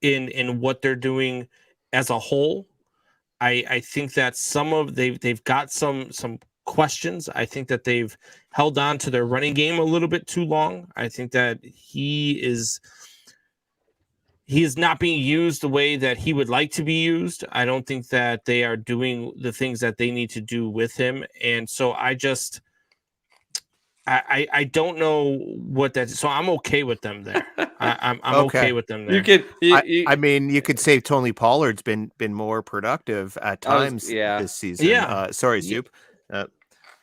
in what they're doing as a whole. I think that they've got some questions. I think that they've held on to their running game a little bit too long. I think that he is not being used the way that he would like to be used. I don't think that they are doing the things that they need to do with him. And so I don't know what that is. So I'm okay with them there. I'm okay with them there. You could say Tony Pollard's been more productive at times this season. Yeah. Sorry, Soup.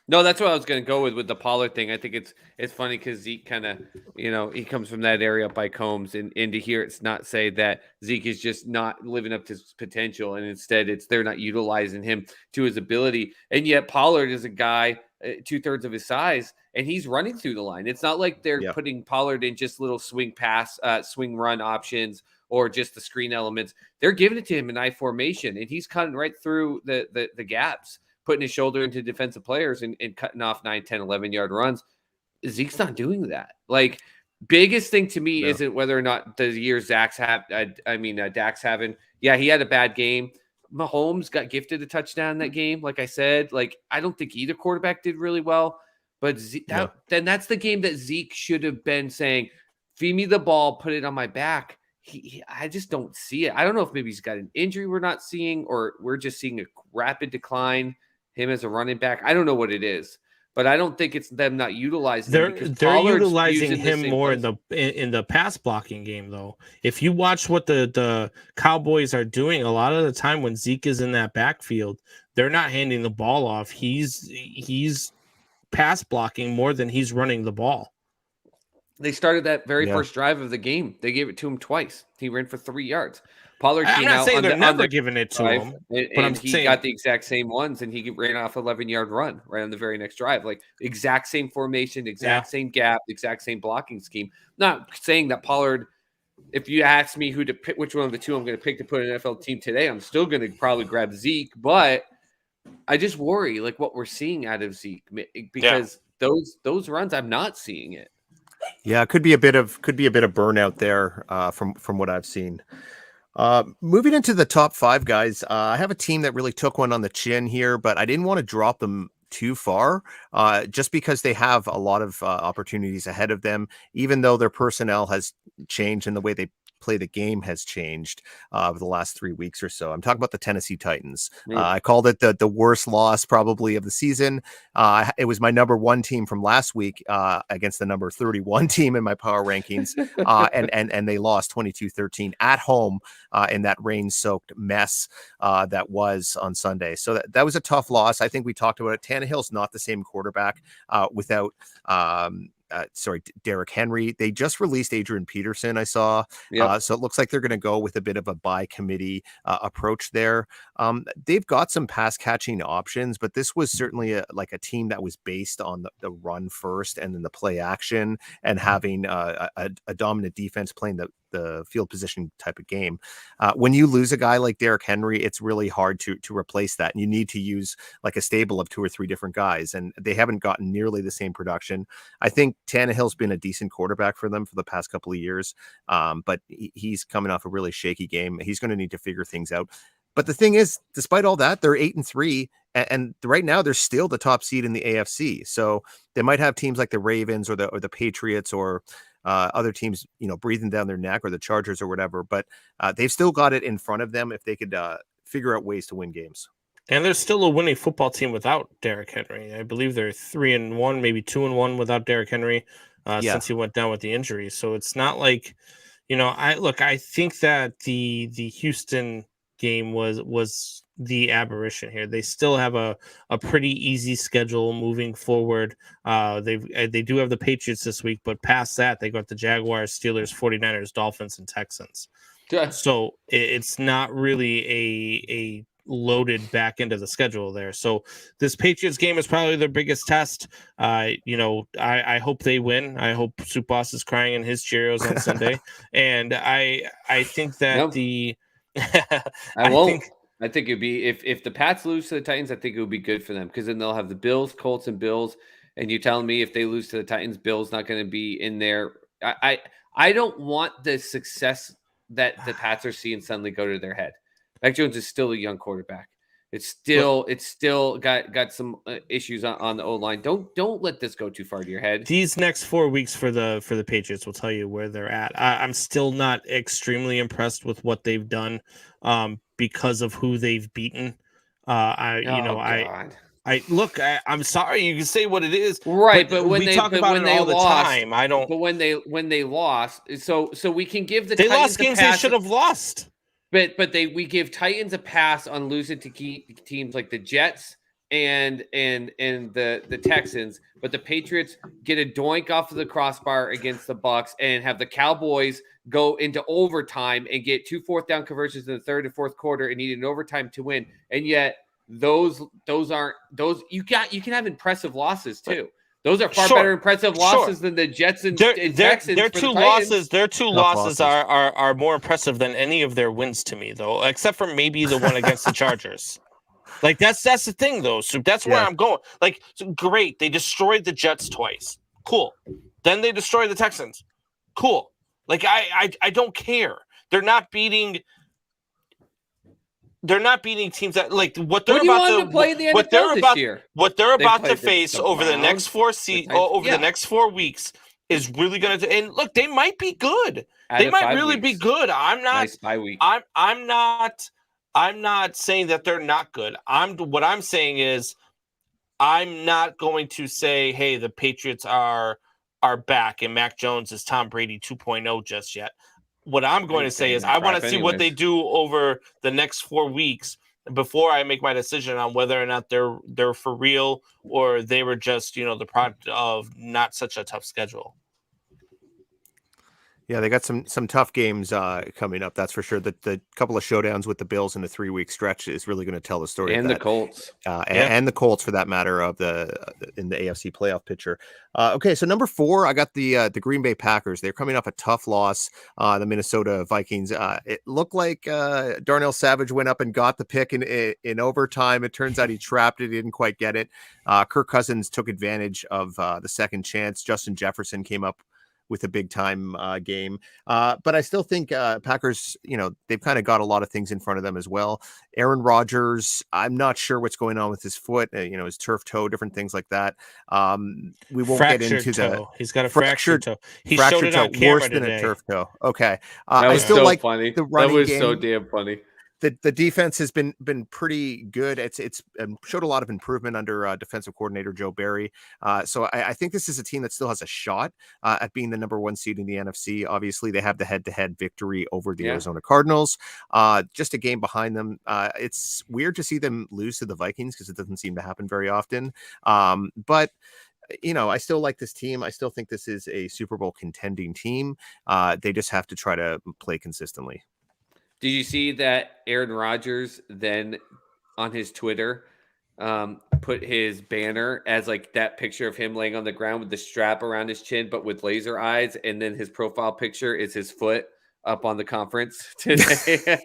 No, that's what I was going to go with the Pollard thing. I think it's funny because Zeke kind of, he comes from that area up by Combs, and to hear it's not say that Zeke is just not living up to his potential, and instead they're not utilizing him to his ability. And yet Pollard is a guy 2/3 of his size, and he's running through the line. It's not like they're putting Pollard in just little swing run options or just the screen elements. They're giving it to him in I formation, and he's cutting right through the gaps putting his shoulder into defensive players and cutting off 9, 10, 11-yard runs. Zeke's not doing that. Like, biggest thing to me isn't whether or not the year Dak's having. Yeah, he had a bad game. Mahomes got gifted a touchdown in that game. Like I said, like, I don't think either quarterback did really well. But then that's the game that Zeke should have been saying, feed me the ball, put it on my back. I just don't see it. I don't know if maybe he's got an injury we're not seeing, or we're just seeing a rapid decline, him as a running back. I don't know what it is. But I don't think it's them not utilizing him. They're utilizing him more in the pass blocking game, though. If you watch what the Cowboys are doing, a lot of the time when Zeke is in that backfield, they're not handing the ball off. He's pass blocking more than he's running the ball. They started that very first drive of the game. They gave it to him twice. He ran for 3 yards. Pollard came out. I'm not saying they're never giving it to him, but he got the exact same ones, and he ran off 11-yard run right on the very next drive. Like, exact same formation, exact same gap, exact same blocking scheme. Not saying that Pollard, if you ask me who to pick, which one of the two I'm going to pick to put an NFL team today, I'm still going to probably grab Zeke, but I just worry like what we're seeing out of Zeke, because those runs, I'm not seeing it. Yeah, it could be a bit of burnout there from what I've seen. Moving into the top 5 guys, I have a team that really took one on the chin here, but I didn't want to drop them too far just because they have a lot of opportunities ahead of them, even though their personnel has changed and the way they play the game has changed over the last 3 weeks or so. I'm talking about the Tennessee Titans. I called it the worst loss probably of the season. It was my number 1 team from last week against the number 31 team in my power rankings. And they lost 22-13 at home in that rain-soaked mess that was on Sunday. So that was a tough loss. I think we talked about it. Tannehill's not the same quarterback without Derrick Henry. They just released Adrian Peterson, I saw. So it looks like they're going to go with a bit of a by committee approach there. They've got some pass catching options, but this was certainly a team that was based on the run first and then the play action and having a dominant defense playing the field position type of game. When you lose a guy like Derrick Henry, it's really hard to replace that. And you need to use like a stable of 2 or 3 different guys. And they haven't gotten nearly the same production. I think Tannehill's been a decent quarterback for them for the past couple of years. But he's coming off a really shaky game. He's going to need to figure things out. But the thing is, despite all that, they're 8-3. And right now they're still the top seed in the AFC. So they might have teams like the Ravens or the Patriots or other teams, breathing down their neck, or the Chargers or whatever, but they've still got it in front of them if they could figure out ways to win games. And there's still a winning football team without Derrick Henry. I believe they're 3-1, maybe 2-1 without Derrick Henry since he went down with the injury. So it's not like, I think that the Houston game was the aberration here. They still have a pretty easy schedule moving forward. They do have the Patriots this week, but past that, they got the Jaguars, Steelers, 49ers, Dolphins, and Texans. So it's not really a loaded back into the schedule there. So this Patriots game is probably their biggest test. I hope they win. I hope Soup Boss is crying in his Cheerios on Sunday. And I think that I won't. I think it'd be if the Pats lose to the Titans, I think it would be good for them, because then they'll have the Bills, Colts, and Bills. And you're telling me if they lose to the Titans, Bills not going to be in there. I don't want the success that the Pats are seeing suddenly go to their head. Mac Jones is still a young quarterback. It's still got some issues on the O-line. Don't let this go too far to your head. These next 4 weeks for the Patriots will tell you where they're at. I'm still not extremely impressed with what they've done because of who they've beaten. I'm sorry. You can say what it is, right? But when we talk about it all the time, I don't. But when they lost, so we can give the they Titans lost games they should have lost. But we give Titans a pass on losing to key teams like the Jets and the Texans, but the Patriots get a doink off of the crossbar against the Bucs and have the Cowboys go into overtime and get 2 4th-down conversions in the third and fourth quarter and need an overtime to win. And yet those aren't those you can have impressive losses too. Those are far better impressive losses than the Jets and Texans. Their two losses are more impressive than any of their wins to me, though, except for maybe the one against the Chargers. Like that's the thing though. So that's where Yeah. I'm going. Like, so great, they destroyed the Jets twice. Cool. Then they destroyed the Texans. Cool. Like I don't care. They're not beating teams that like what they're Who do you about want to them to play in the what NFL they're this about year? what they're They about to played face the over the Browns, next four the over yeah. the next 4 weeks is really going to. And look, they might be good. Out They of might 5 really be weeks. good. I'm not. Nice bye week. I'm not saying that they're not good. What I'm saying is I'm not going to say, hey, the Patriots are back and Mac Jones is Tom Brady 2.0 just yet. What I'm going to say is I want to see what they do over the next 4 weeks before I make my decision on whether or not they're for real or they were just, the product of not such a tough schedule. Yeah, they got some tough games coming up. That's for sure. The couple of showdowns with the Bills in the 3-week stretch is really going to tell the story. And of the that. Colts. And the Colts, for that matter, in the AFC playoff picture. Okay, so number 4, I got the Green Bay Packers. They're coming off a tough loss. The Minnesota Vikings. It looked like Darnell Savage went up and got the pick in overtime. It turns out he trapped it. He didn't quite get it. Kirk Cousins took advantage of the second chance. Justin Jefferson came up with a big time game. But I still think Packers, they've kind of got a lot of things in front of them as well. Aaron Rodgers, I'm not sure what's going on with his foot, his turf toe, different things like that. We won't fractured get into toe. He's got a fractured toe. He fractured showed it toe, on camera worse than today. a turf toe. Okay. That was I still so like funny. the running That was game. so damn funny. The defense has been pretty good. It's showed a lot of improvement under defensive coordinator Joe Barry. So I think this is a team that still has a shot at being the number 1 seed in the NFC. Obviously, they have the head-to-head victory over the Arizona Cardinals. Just a game behind them. It's weird to see them lose to the Vikings because it doesn't seem to happen very often. But I still like this team. I still think this is a Super Bowl contending team. They just have to try to play consistently. Did you see that Aaron Rodgers then on his Twitter put his banner as like that picture of him laying on the ground with the strap around his chin, but with laser eyes, and then his profile picture is his foot up on the conference today?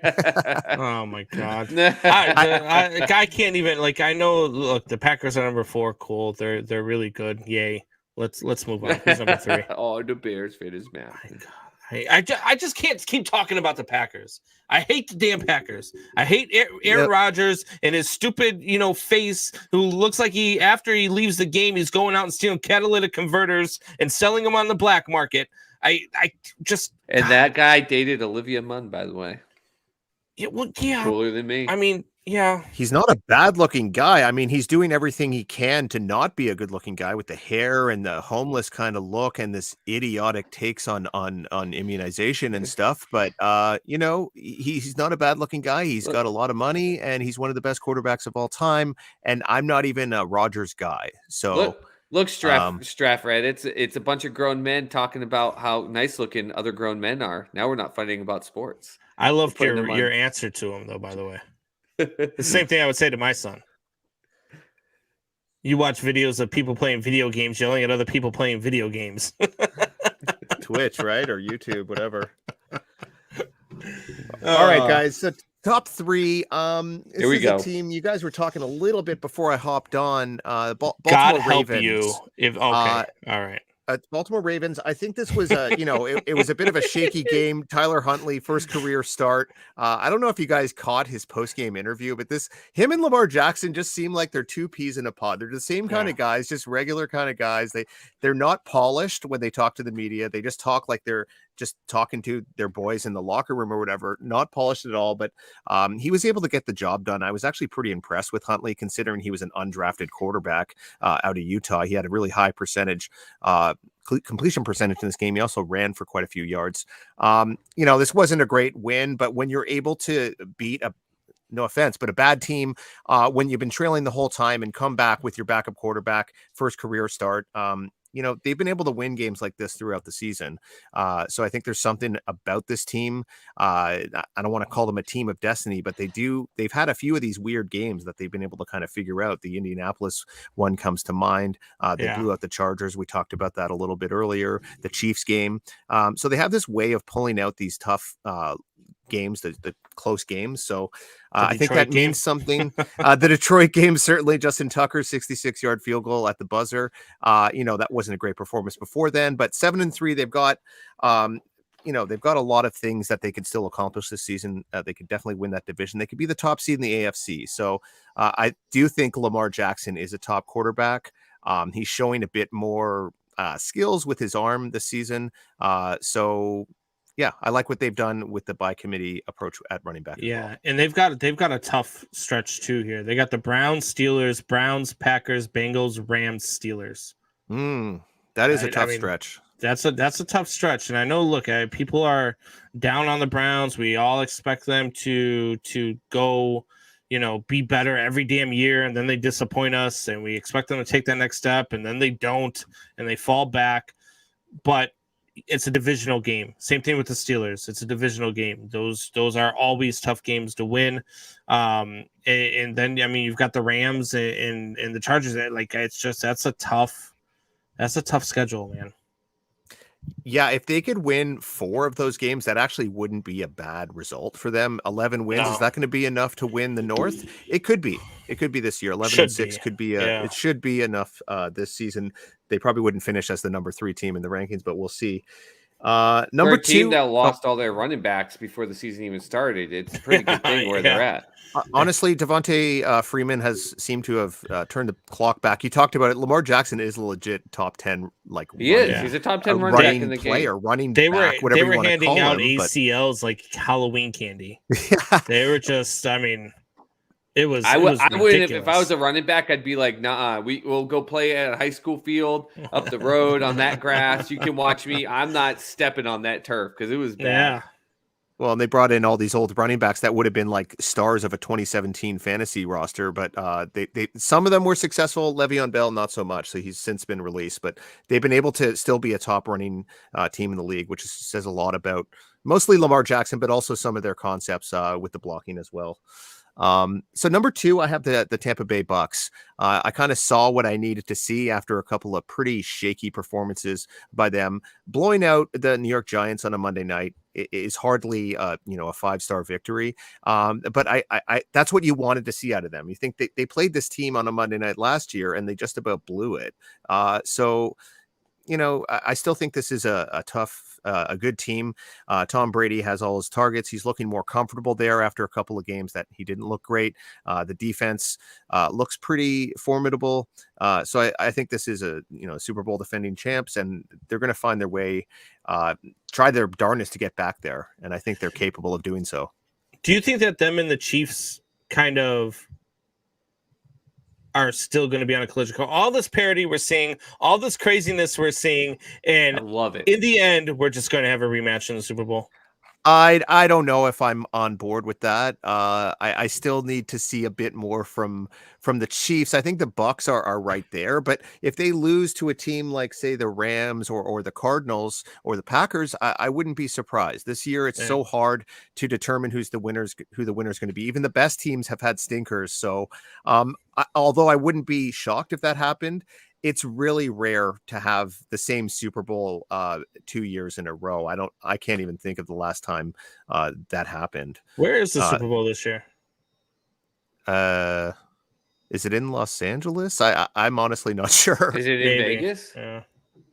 Oh my God. I can't even I know. Look, the Packers are number 4. Cool. They're really good. Yay. Let's move on. Who's number 3? Oh, the Bears fit his mouth. I just can't keep talking about the Packers. I hate the damn Packers. I hate Aaron Rodgers and his stupid, face who looks like after he leaves the game, he's going out and stealing catalytic converters and selling them on the black market. And that guy dated Olivia Munn, by the way. Yeah, well, yeah. Cooler than me. I mean, yeah. He's not a bad looking guy. I mean, he's doing everything he can to not be a good looking guy with the hair and the homeless kind of look and this idiotic takes on immunization and stuff. But, he's not a bad looking guy. He's got a lot of money and he's one of the best quarterbacks of all time. And I'm not even a Rodgers guy. So look, Straffred, it's a bunch of grown men talking about how nice looking other grown men are. Now we're not fighting about sports. I loved your answer to him, though, by the way. The same thing I would say to my son. You watch videos of people playing video games, yelling at other people playing video games. Twitch, right? Or YouTube, whatever. All right, guys. So top 3. This Here we go. A team you guys were talking a little bit before I hopped on. Baltimore God help Ravens. you. All right. Baltimore Ravens. I think this was it was a bit of a shaky game. Tyler Huntley, first career start. I don't know if you guys caught his post-game interview, but him and Lamar Jackson just seem like they're 2 peas in a pod. They're the same kind of guys, just regular kind of guys. They're not polished when they talk to the media. They just talk like they're just talking to their boys in the locker room or whatever, not polished at all, but he was able to get the job done. I was actually pretty impressed with Huntley considering he was an undrafted quarterback out of Utah. He had a really high completion percentage in this game. He also ran for quite a few yards. This wasn't a great win, but when you're able to beat no offense, but a bad team, when you've been trailing the whole time and come back with your backup quarterback, first career start, they've been able to win games like this throughout the season. So I think there's something about this team. I don't want to call them a team of destiny, but they've had a few of these weird games that they've been able to kind of figure out. The Indianapolis one comes to mind. They blew out the Chargers. We talked about that a little bit earlier, the Chiefs game. So they have this way of pulling out these tough games, the close games. So The I think Detroit that means something. The Detroit game, certainly Justin Tucker's 66-yard field goal at the buzzer. That wasn't a great performance before then, but 7-3, they've got, they've got a lot of things that they could still accomplish this season. They could definitely win that division. They could be the top seed in the AFC. So I do think Lamar Jackson is a top quarterback. He's showing a bit more skills with his arm this season. Yeah, I like what they've done with the by committee approach at running back. Yeah, and they've got a tough stretch too here. They got the Browns, Steelers, Browns, Packers, Bengals, Rams, Steelers. That is a tough stretch. That's a tough stretch, and I know. Look, people are down on the Browns. We all expect them to go, be better every damn year, and then they disappoint us, and we expect them to take that next step, and then they don't, and they fall back. But it's a divisional game. Same thing with the Steelers. It's a divisional game. Those are always tough games to win. And then you've got the Rams and the Chargers. That's a tough schedule, man. Yeah, if they could win 4 of those games, that actually wouldn't be a bad result for them. 11 wins, is that going to be enough to win the North? It could be. It could be this year. 11-6 could be it should be enough this season. They probably wouldn't finish as the number 3 team in the rankings, but we'll see. Number a team 2 that lost all their running backs before the season even started. It's a pretty good thing where they're at. Honestly, Devontae Freeman has seemed to have turned the clock back. You talked about it. Lamar Jackson is a legit top 10. He is. He's a top 10 running back in the player, game. Running they back, were whatever you want to handing call out him, ACLs like Halloween candy. Yeah. They were just. It was. I wouldn't if I was a running back, I'd be like, nah, we'll go play at a high school field up the road on that grass. You can watch me. I'm not stepping on that turf because it was bad. Yeah. Well, and they brought in all these old running backs that would have been like stars of a 2017 fantasy roster, but they some of them were successful. Le'Veon Bell, not so much. So he's since been released, but they've been able to still be a top running team in the league, which says a lot about mostly Lamar Jackson, but also some of their concepts with the blocking as well. So number 2, I have the Tampa Bay Bucks. I kind of saw what I needed to see after a couple of pretty shaky performances by them. Blowing out the New York Giants on a Monday night is hardly a 5-star victory. But I that's what you wanted to see out of them. You think they played this team on a Monday night last year and they just about blew it. So I still think this is a tough, a good team. Tom Brady has all his targets. He's looking more comfortable there after a couple of games that he didn't look great. The defense looks pretty formidable. So I think this is a Super Bowl defending champs, and they're going to find their way, try their darnest to get back there. And I think they're capable of doing so. Do you think that them and the Chiefs kind of are still going to be on a collision course? All this parody we're seeing, all this craziness we're seeing, and I love it. In the end, we're just going to have a rematch in the Super Bowl. I don't know if I'm on board with that. I still need to see a bit more from the Chiefs. I think the Bucks are right there, but if they lose to a team like, say, the Rams or the Cardinals or the Packers, I wouldn't be surprised. This year, it's so hard to determine who the winner's going to be. Even the best teams have had stinkers. So, although I wouldn't be shocked if that happened, it's really rare to have the same Super Bowl 2 years in a row. I can't even think of the last time that happened. Where is the Super Bowl this year? Is it in Los Angeles? I'm honestly not sure. Is it in Vegas? Yeah.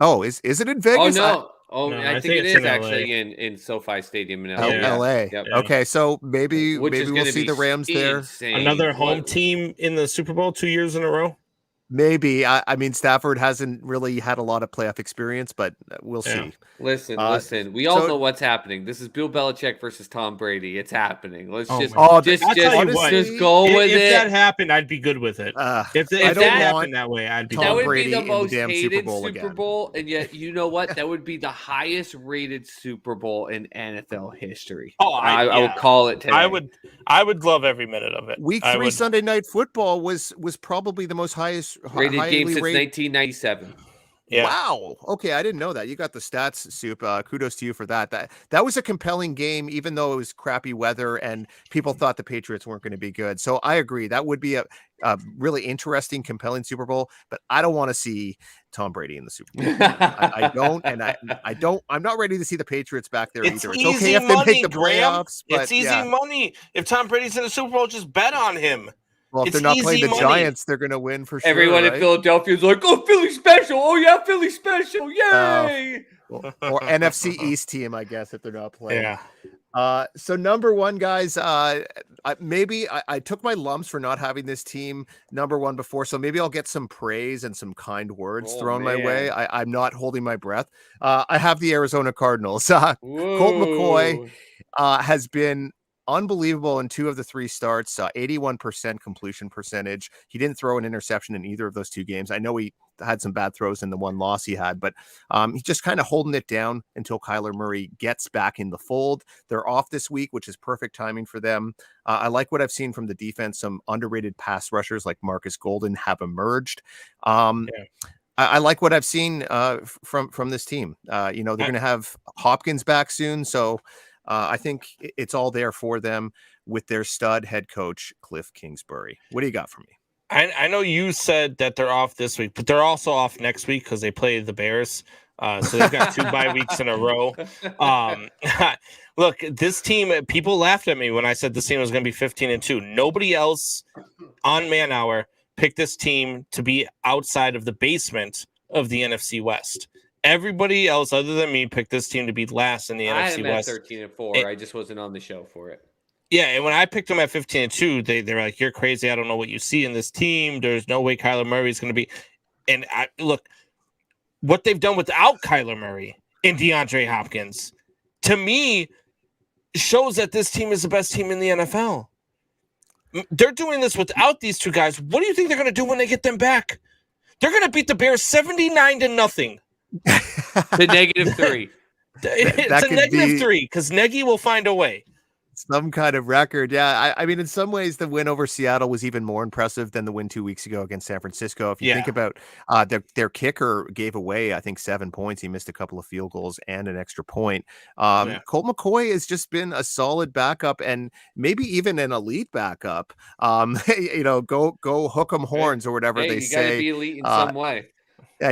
Oh, is it in Vegas? No, No, I think it is actually in SoFi Stadium in LA. LA. Yep. Okay, so maybe we'll see the Rams there. Another home team in the Super Bowl 2 years in a row. Maybe. I mean, Stafford hasn't really had a lot of playoff experience, but we'll see. Listen. We all know what's happening. This is Bill Belichick versus Tom Brady. It's happening. Let's just go with it. If that happened, I'd be good with it. If that happened that way, I'd be. That would Brady be the most in the hated Super Bowl, and yet you know what? That would be the highest rated Super Bowl in NFL history. I would call it today. I would love every minute of it. Week 3 Sunday Night Football was probably the most rated game since 1997. Yeah. Wow. Okay, I didn't know that. You got the stats, Soup. Kudos to you for that. That was a compelling game, even though it was crappy weather and people thought the Patriots weren't going to be good. So I agree. That would be a really interesting, compelling Super Bowl. But I don't want to see Tom Brady in the Super Bowl. I don't, and I don't. I'm not ready to see the Patriots back there It's either. It's easy okay if money, they make the Graham. playoffs, but It's easy money. If Tom Brady's in the Super Bowl, just bet on him. Well, if It's they're not playing easy the money. Giants, they're going to win for sure. Everyone right? in Philadelphia is like, "Oh, Philly special! Oh yeah, Philly special! Yay!" Or NFC East team, I guess, if they're not playing. Yeah. So number one, guys, I took my lumps for not having this team number one before, so maybe I'll get some praise and some kind words thrown my way. I'm not holding my breath. I have the Arizona Cardinals. Colt McCoy has been unbelievable in 2 of the 3 starts, 81% completion percentage. He didn't throw an interception in either of those 2 games. I know he had some bad throws in the one loss he had, but he's just kind of holding it down until Kyler Murray gets back in the fold. They're off this week, which is perfect timing for them. I like what I've seen from the defense. Some underrated pass rushers like Marcus Golden have emerged. I like what I've seen from this team. They're going to have Hopkins back soon, so I think it's all there for them with their stud head coach, Cliff Kingsbury. What do you got for me? I know you said that they're off this week, but they're also off next week because they play the Bears. So they've got 2 bye weeks in a row. Look, this team, people laughed at me when I said this team was going to be 15-2. Nobody else on Man Hour picked this team to be outside of the basement of the NFC West. Everybody else other than me picked this team to be last in the NFC West. 13-4. I just wasn't on the show for it. Yeah, and when I picked them at 15-2, they were like, "You're crazy. I don't know what you see in this team. There's no way Kyler Murray is going to be." And look, what they've done without Kyler Murray and DeAndre Hopkins, to me, shows that this team is the best team in the NFL. They're doing this without these 2 guys. What do you think they're going to do when they get them back? They're going to beat the Bears 79-0. The -3. It's a -3 because Nagy will find a way. Some kind of record. Yeah. I mean, in some ways, the win over Seattle was even more impressive than the win 2 weeks ago against San Francisco. If you think about their kicker gave away, I think, 7 points. He missed a couple of field goals and an extra point. Colt McCoy has just been a solid backup and maybe even an elite backup. Go hook 'em horns or whatever they say. You got to be elite in some way.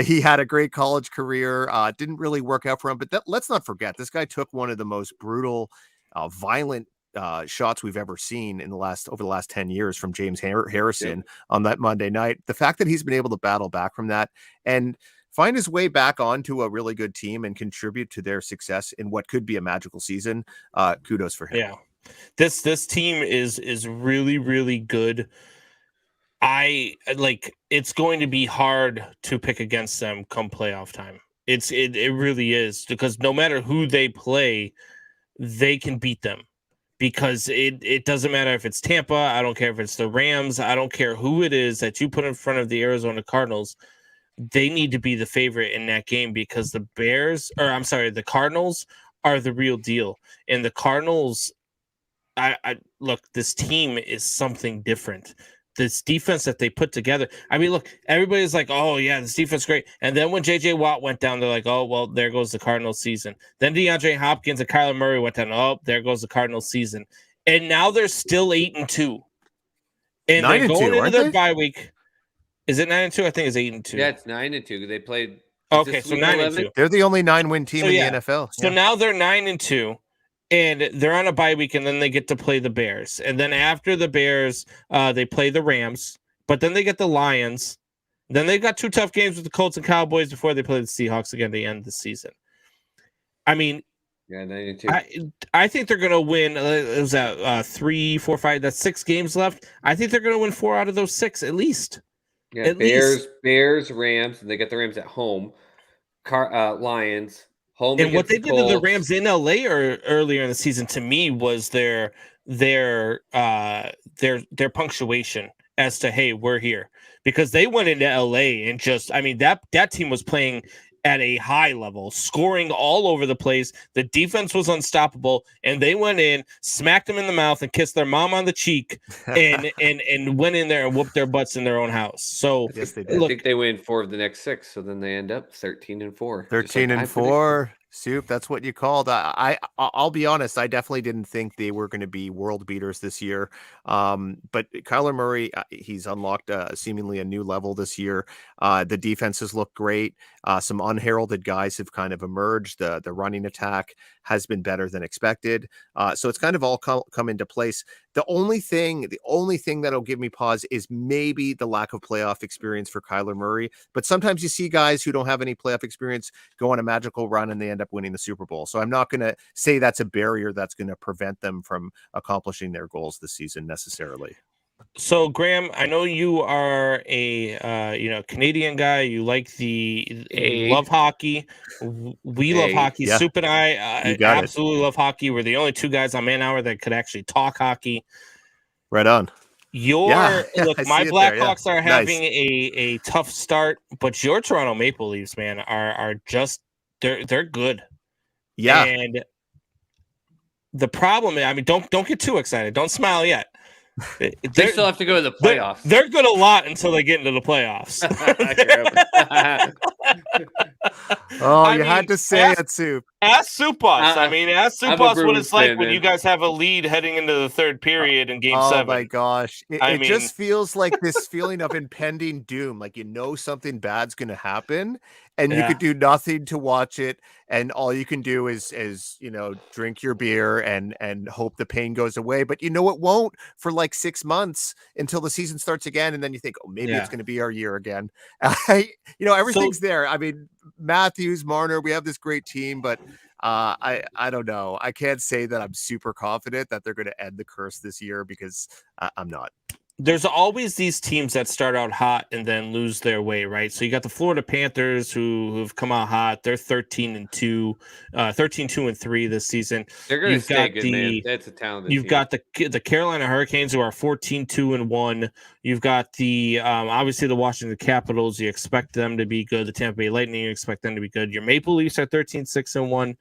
He had a great college career. Didn't really work out for him, but let's not forget this guy took one of the most brutal, violent shots we've ever seen over the last 10 years from James Harrison on that Monday night. The fact that he's been able to battle back from that and find his way back onto a really good team and contribute to their success in what could be a magical season. Kudos for him. Yeah, this team is really, really good. It's going to be hard to pick against them come playoff time. It really is, because no matter who they play, they can beat them. Because it doesn't matter if it's Tampa, I don't care if it's the Rams, I don't care who it is that you put in front of the Arizona Cardinals, they need to be the favorite in that game because the Cardinals are the real deal. And the Cardinals, look, this team is something different. This defense that they put together. I mean, look, everybody's like, "Oh yeah, this defense is great." And then when JJ Watt went down, they're like, "Oh well, there goes the Cardinals season." Then DeAndre Hopkins and Kyler Murray went down. Oh, there goes the Cardinals season. And now they're still 8-2, and they're going into their bye week. Is it 9-2? I think it's 8-2. Yeah, it's 9-2. They played. Okay, so 9-2. They're the only 9-win team in the NFL. So now they're 9-2. And they're on a bye week, and then they get to play the Bears. And then after the Bears, they play the Rams. But then they get the Lions. Then they've got 2 tough games with the Colts and Cowboys before they play the Seahawks again at the end of the season. I mean, 9-2. I think they're going to win. It was 3, 4, 5. That's 6 games left. I think they're going to win 4 out of those 6 at least. Yeah, Bears, Rams. And they get the Rams at home. Lions. And what they did to the Rams in LA or earlier in the season, to me, was their punctuation as to, hey, we're here, because they went into LA and that team was playing at a high level, scoring all over the place. The defense was unstoppable, and they went in, smacked them in the mouth, and kissed their mom on the cheek, and went in there and whooped their butts in their own house. So yes, they did. I think they win 4 of the next 6, so then they end up 13-4. 13-4. Soup, that's what you called. I'll be honest, I definitely didn't think they were going to be world beaters this year. But Kyler Murray, he's unlocked seemingly a new level this year. The defenses look great. Some unheralded guys have kind of emerged. The running attack has been better than expected. So it's kind of all come into place. The only thing that'll give me pause is maybe the lack of playoff experience for Kyler Murray. But sometimes you see guys who don't have any playoff experience go on a magical run and they end up winning the Super Bowl. So I'm not going to say that's a barrier that's going to prevent them from accomplishing their goals this season necessarily. So Graham, I know you are a Canadian guy. You like you love hockey. We love hockey. Yeah. Soup and I absolutely love hockey. We're the only two guys on Man Hour that could actually talk hockey. Right on. Look, my Blackhawks are having a tough start, but your Toronto Maple Leafs, man, are just they're good. Yeah. And the problem, I mean, don't get too excited. Don't smile yet. They still have to go to the playoffs. They're good a lot until they get into the playoffs. You had to say it, Soup. Ask Soup Boss. Ask Soup Boss what it's like when you guys have a lead heading into the third period in Game 7. Oh my gosh. It just feels like this feeling of impending doom. Like, something bad's going to happen and you could do nothing to watch it. And all you can do is drink your beer and hope the pain goes away. But it won't for like 6 months until the season starts again. And then you think, maybe it's going to be our year again. Everything's there. I mean, Matthews, Marner, we have this great team, but I don't know. I can't say that I'm super confident that they're going to end the curse this year because I'm not. There's always these teams that start out hot and then lose their way, right? So you got the Florida Panthers who've come out hot. They're 13-2-3 this season. They're going to stay good, man. That's a talented You've team. got the Carolina Hurricanes who are 14-2-1. You've got the obviously the Washington Capitals. You expect them to be good. The Tampa Bay Lightning, you expect them to be good. Your Maple Leafs are 13-6-1.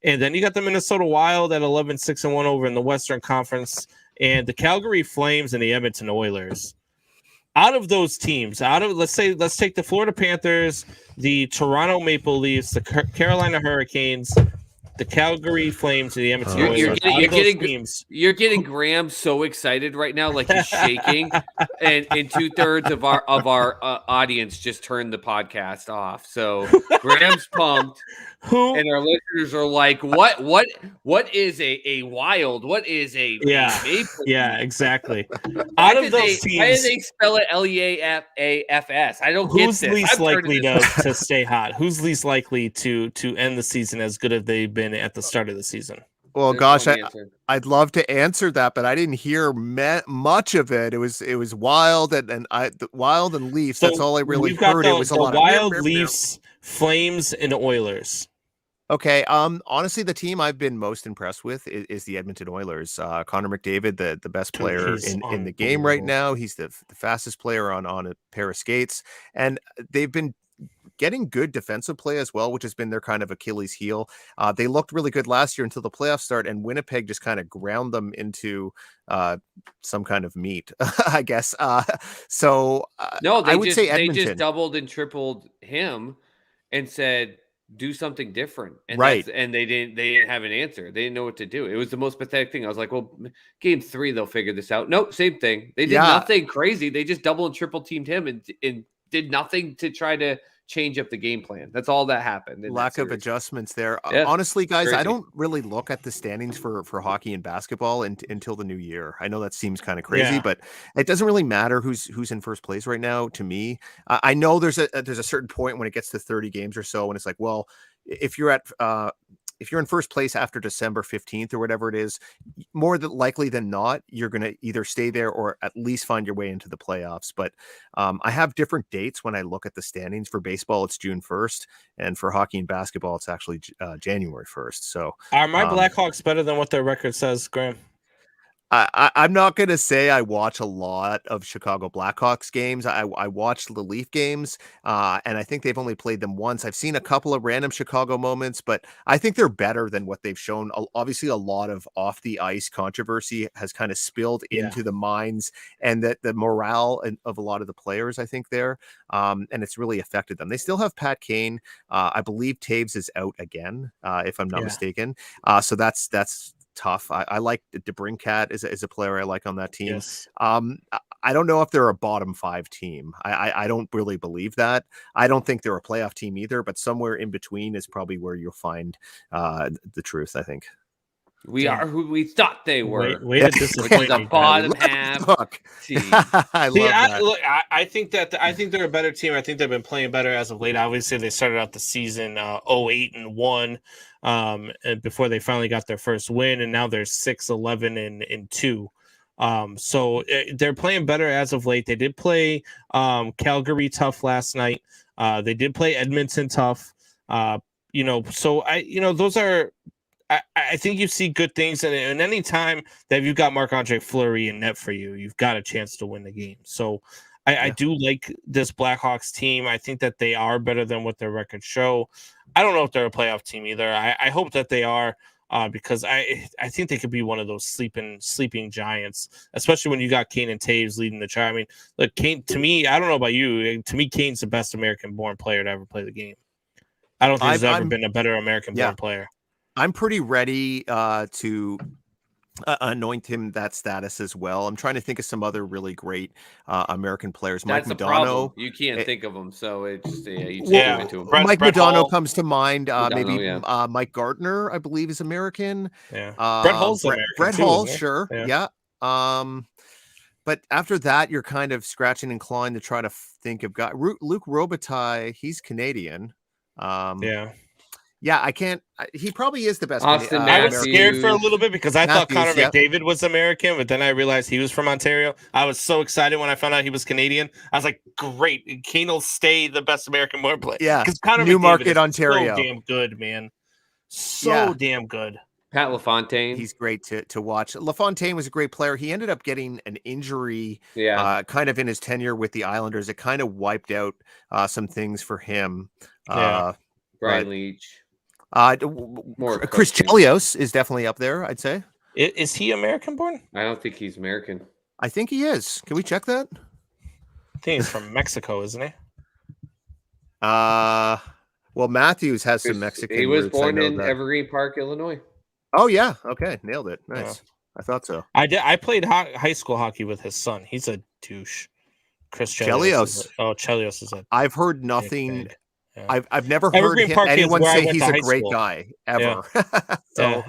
And then you got the Minnesota Wild at 11-6-1 over in the Western Conference. And the Calgary Flames and the Edmonton Oilers. Out of those teams, let's take the Florida Panthers, the Toronto Maple Leafs, the Carolina Hurricanes, the Calgary Flames, and the Edmonton Oilers. You're getting Graham so excited right now, like he's shaking, and 2/3 of our audience just turned the podcast off. So Graham's pumped. And our listeners are like, what is a Wild? What is a Maple? Yeah, exactly. Out of those teams, why do they spell it Leafs? I don't get this. Who's least likely to stay hot? Who's least likely to end the season as good as they've been at the start of the season? Well, gosh, I'd love to answer that, but I didn't hear much of it. It was Wild and Wild and Leafs. So that's all I really heard. It was a lot of Wild, Leafs, Flames, and Oilers. Okay. Honestly, the team I've been most impressed with is the Edmonton Oilers. Connor McDavid, the best player in the game right now. He's the fastest player on a pair of skates, and they've been getting good defensive play as well, which has been their kind of Achilles heel. They looked really good last year until the playoffs start, and Winnipeg just kind of ground them into some kind of meat, I guess. I would say Edmonton. They just doubled and tripled him and said, do something different. And and they didn't have an answer. They didn't know what to do. It was the most pathetic thing. I was like, well, game 3, they'll figure this out. Nope, same thing. They did nothing crazy. They just double and triple teamed him and did nothing to try to change up the game plan. That's all that happened. Lack of adjustments there. Honestly, guys, crazy. I don't really look at the standings for hockey and basketball until the new year. I know that seems kind of crazy, but it doesn't really matter who's in first place right now to me. I know there's a certain point when it gets to 30 games or so, and it's like, well, if you're in first place after December 15th or whatever it is, more likely than not, you're going to either stay there or at least find your way into the playoffs. But I have different dates when I look at the standings. For baseball, it's June 1st. And for hockey and basketball, it's actually January 1st. So are my Blackhawks better than what their record says, Graham? I'm not going to say I watch a lot of Chicago Blackhawks games. I watch the Leaf games, and I think they've only played them once. I've seen a couple of random Chicago moments, but I think they're better than what they've shown. Obviously, a lot of off the ice controversy has kind of spilled into the minds and that the morale of a lot of the players, I think, there, and it's really affected them. They still have Pat Kane. I believe Taves is out again, if I'm not mistaken. So that's tough. I like DeBrincat is a player I like on that team. Yes. I don't know if they're a bottom 5 team. I don't really believe that. I don't think they're a playoff team either, but somewhere in between is probably where you'll find the truth, I think. We are who we thought they were. Way to disappoint the me, bottom half team. I love that. Look, I think they're a better team. I think they've been playing better as of late. Obviously, they started out the season 0-8-1 and before they finally got their first win, and now they're 6-11-2. So they're playing better as of late. They did play Calgary tough last night. They did play Edmonton tough. So those are. I think you see good things, and any time that you've got Marc-Andre Fleury in net for you, you've got a chance to win the game. So I do like this Blackhawks team. I think that they are better than what their records show. I don't know if they're a playoff team either. I hope that they are because I think they could be one of those sleeping giants, especially when you got Kane and Taves leading the charge. I mean, look, Kane, to me, I don't know about you. To me, Kane's the best American-born player to ever play the game. I don't think there's ever been a better American-born player. I'm pretty ready to anoint him that status as well. I'm trying to think of some other really great American players. That's Mike the Modano. problem. You can't think of them, so it's you just give it to him. Mike Brett Modano Hull comes to mind. Modano, Maybe Mike Gardner, I believe, is American. Yeah, Brett Hull's American. Brett too, Hull, isn't he? sure, yeah. But after that, you're kind of scratching and clawing to try to think of guys. Luc Robitaille, he's Canadian. Yeah, I can't. He probably is the best. Austin I was scared for a little bit because I thought Connor Matthews, McDavid was American, but then I realized he was from Ontario. I was so excited when I found out he was Canadian. I was like, great. Kane will stay the best American-born player. Yeah, because Connor Newmarket, McDavid is Ontario. so damn good, man. So damn good. Pat LaFontaine. He's great to watch. LaFontaine was a great player. He ended up getting an injury kind of in his tenure with the Islanders. It kind of wiped out some things for him. Brian Leach. Chris Chelios is definitely up there, I'd say. Is he American-born? I don't think he's American. I think he is. Can we check that? I think he's from Mexico, isn't he? Well, Matthews has some Mexican. He was roots, born in Evergreen Park, Illinois. Oh yeah, okay, nailed it. Nice. Yeah. I thought so. I played high school hockey with his son. He's a douche. Chris Chelios. Chelios is a. I've heard nothing. Yeah. I've never heard anyone say he's a great guy ever.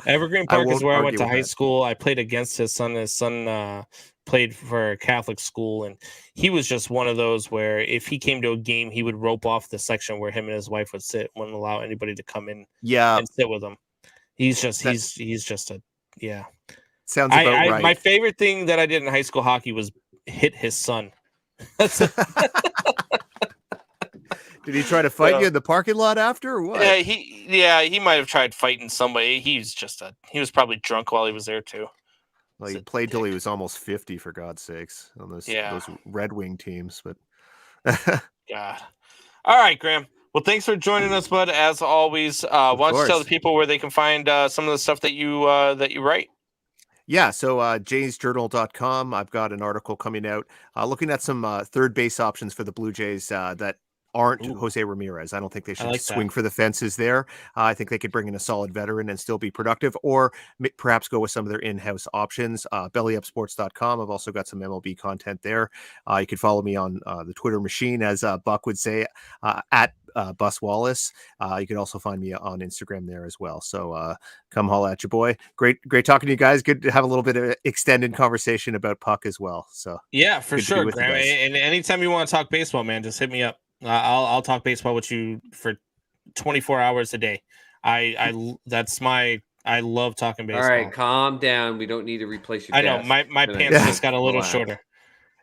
Evergreen Park is where I went to high school. I played against his son. His son played for a Catholic school, and he was just one of those where if he came to a game, he would rope off the section where him and his wife would sit, wouldn't allow anybody to come in and sit with him. He's just a Sounds about right. My favorite thing that I did in high school hockey was hit his son. Did he try to fight you in the parking lot after, or what? He might have tried fighting somebody. He was probably drunk while he was there too. Well, he played till he was almost 50, for God's sakes, on those Red Wing teams. But God, all right, Graham. Well, thanks for joining us, bud. As always, why don't you tell the people where they can find some of the stuff that you write? Yeah, so jaysjournal.com. I've got an article coming out looking at some third base options for the Blue Jays that aren't Jose Ramirez. I don't think they should swing for the fences there. I think they could bring in a solid veteran and still be productive, or perhaps go with some of their in-house options. Bellyupsports.com. I've also got some MLB content there. You can follow me on the Twitter machine, as Buck would say, at Bus Wallace. You can also find me on Instagram there as well. So come holla at your boy. Great talking to you guys. Good to have a little bit of extended conversation about puck as well. So yeah, for sure, Graham. And anytime you want to talk baseball, man, just hit me up. I'll talk baseball with you for 24 hours a day. I love talking baseball. All right, calm down. We don't need to replace your I know my pants just got a little shorter.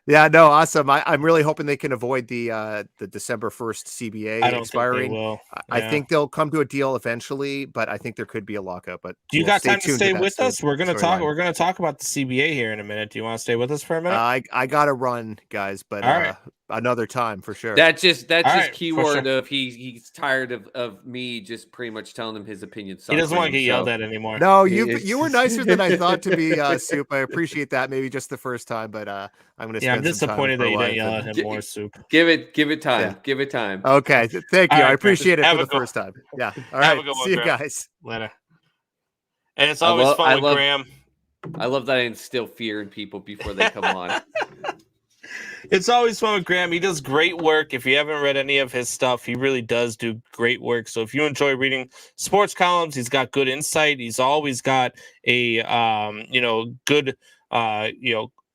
Yeah, no, awesome. I'm really hoping they can avoid the December 1st CBA I don't expiring. think they will. I Yeah. think they'll come to a deal eventually, but I think there could be a lockout. But Do you we'll got stay time to tuned stay that with us? We're gonna talk. storyline. We're gonna talk about the CBA here in a minute. Do you want to stay with us for a minute? I gotta run, guys, but All right. another time for sure. That's just All right, for keyword sure. of he's tired of me just pretty much telling him his opinion. He doesn't want to get yelled at anymore. No, It's- you were nicer than I thought to be, Soup. I appreciate that. Maybe just the first time, but I'm gonna Yeah, I'm spend some time disappointed with that my you didn't wife yell and- at him more, Soup. Give it time. Yeah. Give it time. Okay, thank All you. right, I appreciate it have for a the good- first time. Yeah. All Have right. a good one, See you Graham. guys. Later. And it's I always love- fun I with love- Graham. I love that I instill fear in people before they come on. It's always fun with Graham. He does great work. If you haven't read any of his stuff, he really does do great work. So if you enjoy reading sports columns, he's got good insight. He's always got a good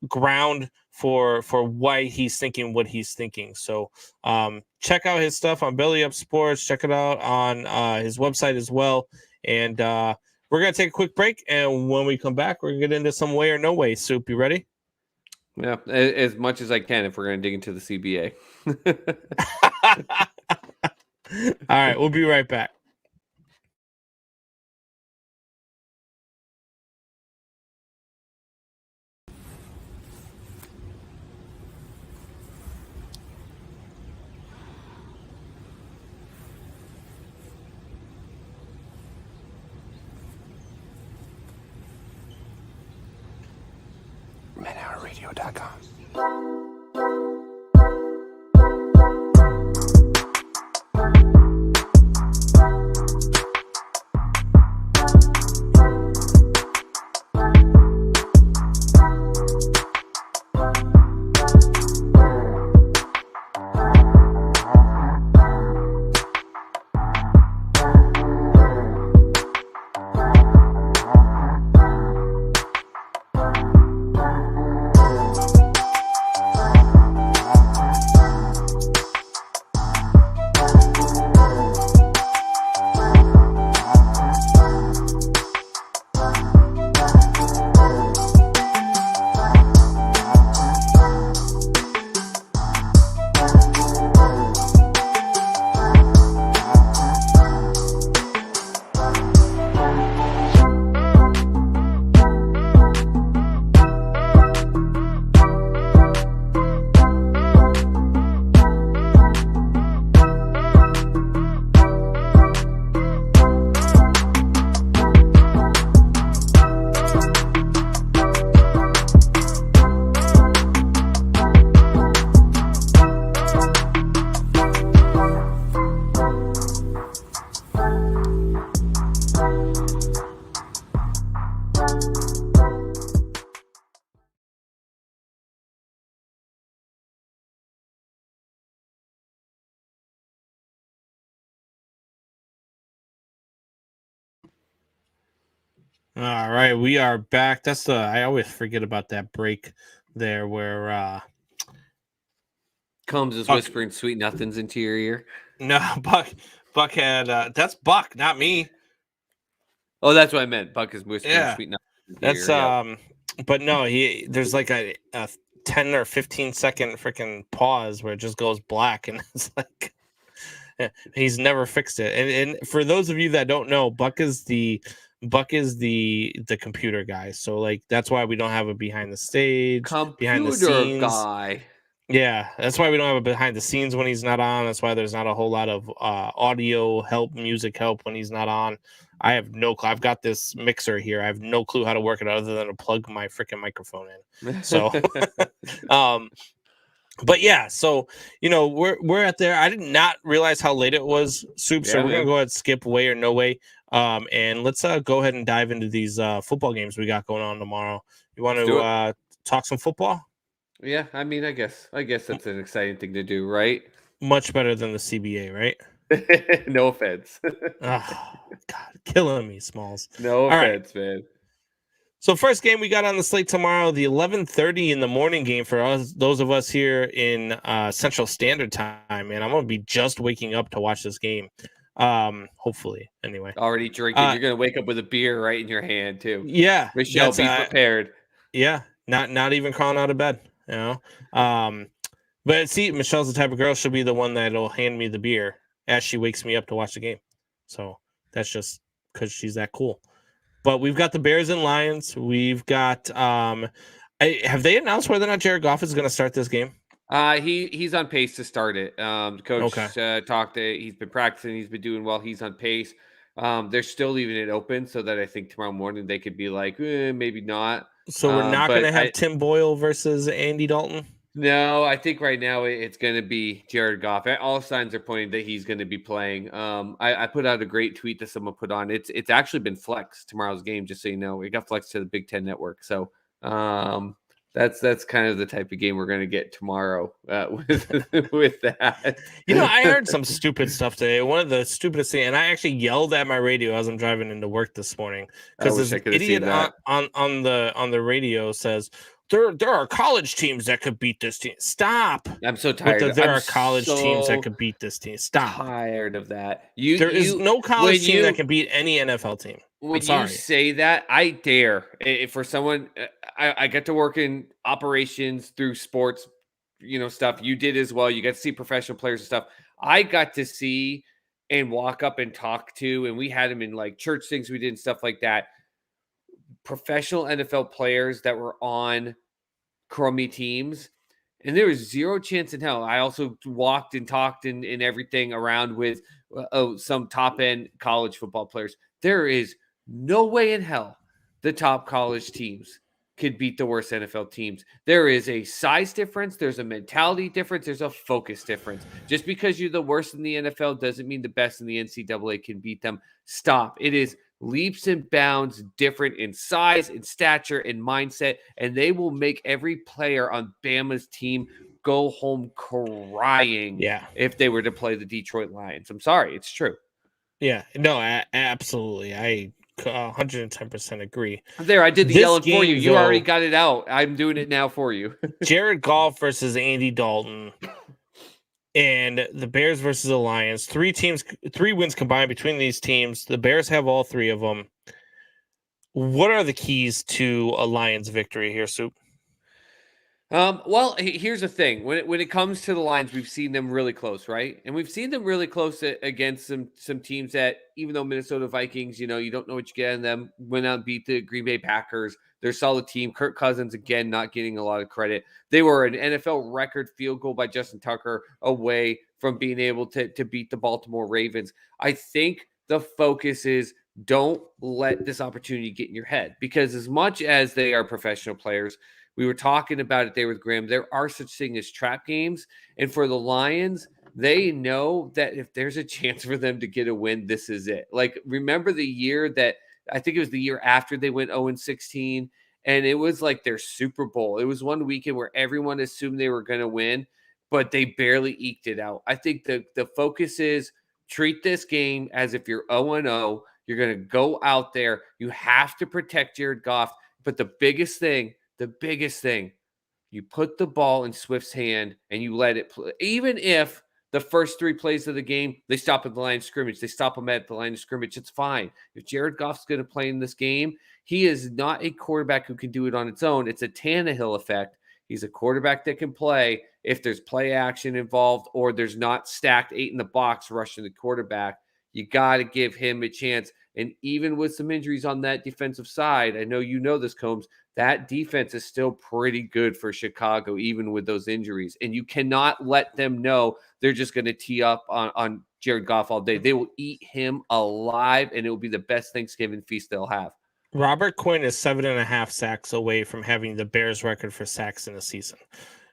ground for why he's thinking what he's thinking. So check out his stuff on Belly Up Sports. Check it out on his website as well. And we're gonna take a quick break, and when we come back, we're gonna get into some way or no way. Soup, you ready? Yeah, as much as I can if we're going to dig into the CBA. All right, we'll be right back. ManHourRadio.com. All right, we are back. I always forget about that break there where Combs is Buck- whispering sweet nothings into your ear. no Buck had that's Buck, not me. Oh, that's what I meant. Buck is whispering Yeah. sweet nothings into That's your ear. but no, there's like a 10 or 15 second freaking pause where it just goes black, and it's like he's never fixed it. And for those of you that don't know, Buck is the computer guy. So like that's why we don't have a behind the stage, behind the Computer scenes guy. Yeah, that's why we don't have a behind the scenes when he's not on. That's why there's not a whole lot of audio help, music help when he's not on. I have no clue. I've got this mixer here. I have no clue how to work it other than to plug my freaking microphone in. So, but yeah, so we're at there. I did not realize how late it was, Soup. So Yeah, we're gonna man. go ahead and skip way or no way. And let's go ahead and dive into these football games we got going on tomorrow. You want Let's do to talk some football? Yeah, I mean, I guess that's an exciting thing to do, right? Much better than the CBA, right? No offense. Oh, God, killing me, Smalls. No right. offense, man. So first game we got on the slate tomorrow, the 11:30 in the morning game for us, those of us here in Central Standard Time. And I'm gonna be just waking up to watch this game. Hopefully, anyway. Already drinking. You're gonna wake up with a beer right in your hand too. Yeah, Michelle, that's, be prepared. Yeah, not even crawling out of bed. You know, but see, Michelle's the type of girl. She'll be the one that'll hand me the beer as she wakes me up to watch the game. So that's just because she's that cool. But we've got the Bears and Lions. We've got have they announced whether or not Jared Goff is going to start this game? He's on pace to start it. The coach talked to, he's been practicing, he's been doing well, he's on pace. They're still leaving it open so that I think tomorrow morning they could be like, maybe not. So we're not going to have Tim Boyle versus Andy Dalton? No, I think right now it's going to be Jared Goff. All signs are pointing that he's going to be playing. I put out a great tweet that someone put on. It's actually been flexed tomorrow's game, just so you know. It got flexed to the Big Ten Network. So that's kind of the type of game we're going to get tomorrow with that. You know, I heard some stupid stuff today. One of the stupidest things, and I actually yelled at my radio as I'm driving into work this morning because this idiot on the radio says, There are college teams that could beat this team. Stop. I'm so tired. There are college teams that could beat this team. Stop. Tired of that. There is no college team that can beat any NFL team. When you say that, I dare. For someone, I get to work in operations through sports, stuff. You did as well. You got to see professional players and stuff. I got to see and walk up and talk to, and we had them in like church things we did and stuff like that. Professional NFL players that were on crummy teams, and there was zero chance in hell. I also walked and talked and everything around with some top end college football players. There is no way in hell the top college teams could beat the worst NFL teams. There is a size difference. There's a mentality difference. There's a focus difference. Just because you're the worst in the NFL doesn't mean the best in the NCAA can beat them. Stop. It is leaps and bounds different in size, in stature, in mindset, and they will make every player on Bama's team go home crying if they were to play the Detroit Lions. I'm sorry, it's true. Yeah, no, absolutely. I 110% agree. There, I did the yelling for you. You already got it out. I'm doing it now for you. Jared Goff versus Andy Dalton. And the Bears versus the Lions. 3 wins combined between these teams. The Bears have all 3 of them. What are the keys to a Lions victory here, Soup? Well, here's the thing. When it comes to the Lions, we've seen them really close, right? And we've seen them really close against some teams that, even though Minnesota Vikings, you don't know what you get in them, went out and beat the Green Bay Packers. They're a solid team. Kirk Cousins, again, not getting a lot of credit. They were an NFL record field goal by Justin Tucker away from being able to beat the Baltimore Ravens. I think the focus is don't let this opportunity get in your head, because as much as they are professional players, we were talking about it there with Graham, there are such things as trap games. And for the Lions, they know that if there's a chance for them to get a win, this is it. Like, remember the year that, I think it was the year after they went 0-16, and it was like their Super Bowl. It was one weekend where everyone assumed they were going to win, but they barely eked it out. I think the focus is treat this game as if you're 0-0. You're going to go out there. You have to protect Jared Goff. But the biggest thing, you put the ball in Swift's hand and you let it play. Even if the first 3 plays of the game, they stop at the line of scrimmage. They stop them at the line of scrimmage. It's fine. If Jared Goff's going to play in this game, he is not a quarterback who can do it on its own. It's a Tannehill effect. He's a quarterback that can play if there's play action involved or there's not stacked 8 in the box rushing the quarterback. You got to give him a chance. And even with some injuries on that defensive side, I know you know this, Combs, that defense is still pretty good for Chicago, even with those injuries. And you cannot let them know they're just going to tee up on Jared Goff all day. They will eat him alive, and it will be the best Thanksgiving feast they'll have. Robert Quinn is 7.5 sacks away from having the Bears record for sacks in a season.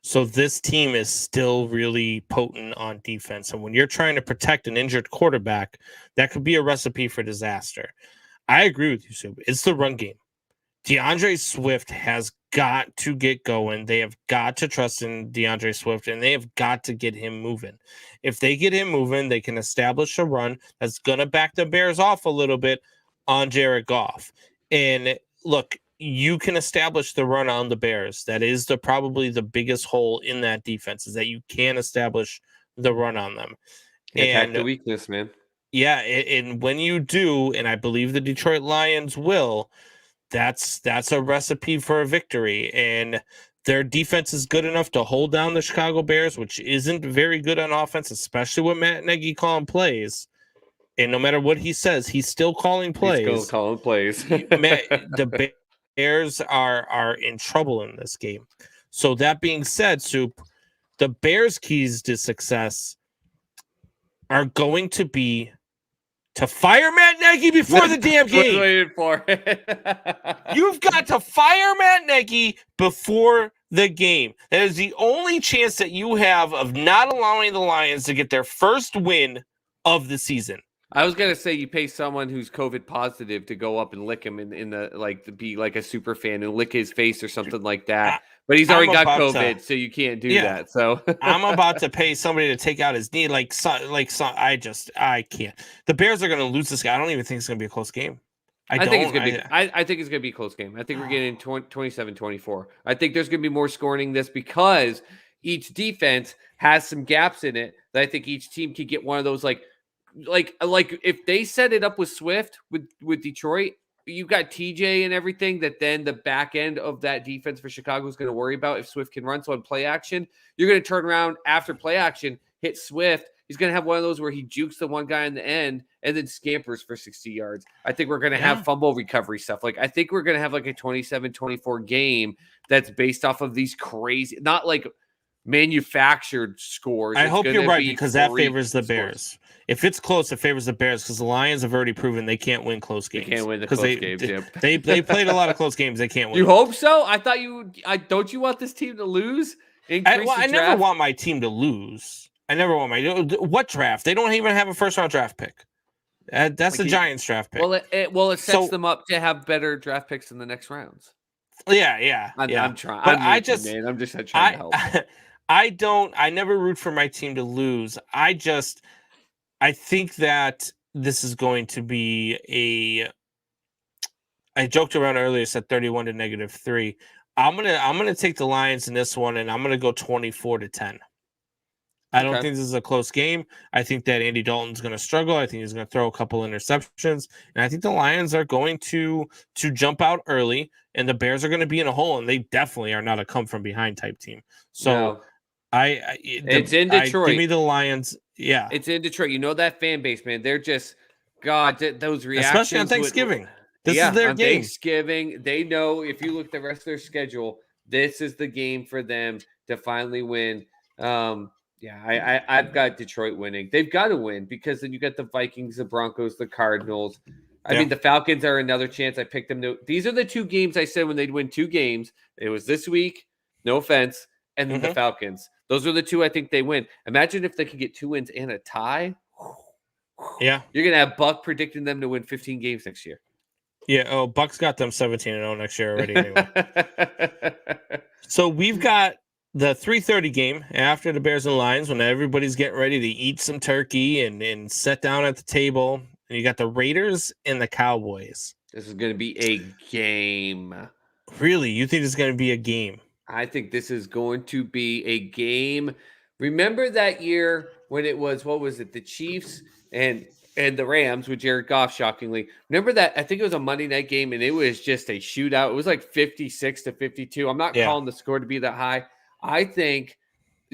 So this team is still really potent on defense. And when you're trying to protect an injured quarterback, that could be a recipe for disaster. I agree with you, Soup. It's the run game. DeAndre Swift has got to get going. They have got to trust in DeAndre Swift, and they have got to get him moving. If they get him moving, they can establish a run that's going to back the Bears off a little bit on Jared Goff. And look, you can establish the run on the Bears. That is probably the biggest hole in that defense, is that you can establish the run on them. Attack the weakness, man. Yeah, and when you do, and I believe the Detroit Lions will, that's a recipe for a victory. And Their defense is good enough to hold down the Chicago Bears, which isn't very good on offense, especially with Matt Nagy calling plays. And no matter what he says, he's still calling plays. He's still calling plays. The Bears are in trouble in this game. So that being said, Soup, the Bears' keys to success are going to be to fire Matt Nagy before the damn game. Waiting for You've got to fire Matt Nagy before the game. That is the only chance that you have of not allowing the Lions to get their first win of the season. I was gonna say you pay someone who's COVID positive to go up and lick him in the like to be like a super fan and lick his face or something like that. But he's already got COVID, so you can't do that. So I'm about to pay somebody to take out his knee. I can't. The Bears are going to lose this game. I don't even think it's going to be a close game. I think it's going to be a close game. I think we're getting 27-24. I think there's going to be more scoring this because each defense has some gaps in it that I think each team could get one of those like if they set it up with Swift with Detroit. You got TJ and everything that then the back end of that defense for Chicago is going to worry about if Swift can run. So on play action, you're going to turn around after play action, hit Swift. He's going to have one of those where he jukes the one guy in the end and then scampers for 60 yards. I think we're going to have fumble recovery stuff. Like I think we're going to have like a 27-24 game that's based off of these crazy, not like manufactured scores. I hope you're right because that favors the Bears. If it's close, it favors the Bears because the Lions have already proven they can't win close games. They can't win the close games. Yep. They played a lot of close games. They can't win. You hope so? I thought don't you want this team to lose? I never want my team to lose. I never want what draft? They don't even have a first round draft pick. That's the Giants draft pick. Well, it sets them up to have better draft picks in the next rounds. Yeah. I'm trying. But I'm just trying to help. I never root for my team to lose. I think that this is going to be I joked around earlier, said 31 to -3. I'm gonna take the Lions in this one, and I'm gonna go 24-10. I don't think this is a close game. I think that Andy Dalton's gonna struggle. I think he's gonna throw a couple interceptions, and I think the Lions are going to jump out early, and the Bears are going to be in a hole, and they definitely are not a come from behind type team. So. No. It's in Detroit. Give me the Lions. Yeah, it's in Detroit. You know that fan base, man. They're just those reactions, especially on Thanksgiving. This is their game. Thanksgiving, they know if you look at the rest of their schedule, this is the game for them to finally win. I've got Detroit winning. They've got to win because then you got the Vikings, the Broncos, the Cardinals. I mean, the Falcons are another chance. I picked them. These are the two games I said when they'd win 2 games. It was this week. No offense. And then the Falcons. Those are the 2 I think they win. Imagine if they could get 2 wins and a tie. Yeah. You're going to have Buck predicting them to win 15 games next year. Yeah. Oh, Buck's got them 17-0 next year already. Anyway. So we've got the 3:30 game after the Bears and Lions when everybody's getting ready to eat some turkey and sit down at the table. And you got the Raiders and the Cowboys. This is going to be a game. Really? You think it's going to be a game? I think this is going to be a game. Remember that year when it was, the Chiefs and the Rams with Jared Goff, shockingly. Remember that? I think it was a Monday night game, and it was just a shootout. It was like 56-52. I'm not calling the score to be that high. I think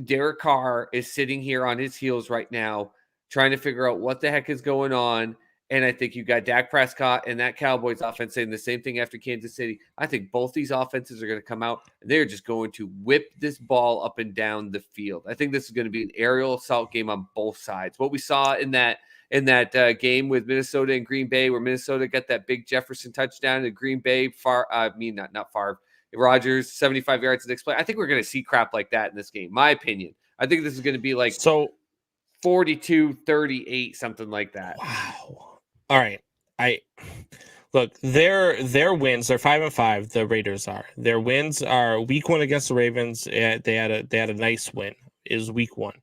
Derek Carr is sitting here on his heels right now, trying to figure out what the heck is going on. And I think you got Dak Prescott and that Cowboys offense saying the same thing after Kansas City. I think both these offenses are going to come out and they're just going to whip this ball up and down the field. I think this is going to be an aerial assault game on both sides. What we saw in that game with Minnesota and Green Bay, where Minnesota got that big Jefferson touchdown and Green Bay, not Favre, Rodgers, 75 yards the next play. I think we're going to see crap like that in this game. My opinion. I think this is going to be like 42-38, something like that. Wow. All right. Look, their wins, they're 5-5, the Raiders are. Their wins are week 1 against the Ravens. They had a nice win. Is week 1.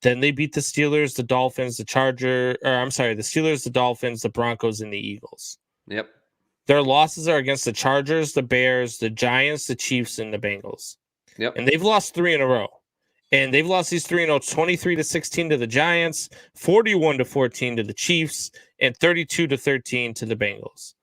Then they beat the Steelers, the Dolphins, the Steelers, the Dolphins, the Broncos, and the Eagles. Yep. Their losses are against the Chargers, the Bears, the Giants, the Chiefs, and the Bengals. Yep. And they've lost 3 in a row. And they've lost these 3 in a row, 23-16 to the Giants, 41-14 to the Chiefs, and 32-13 to the Bengals.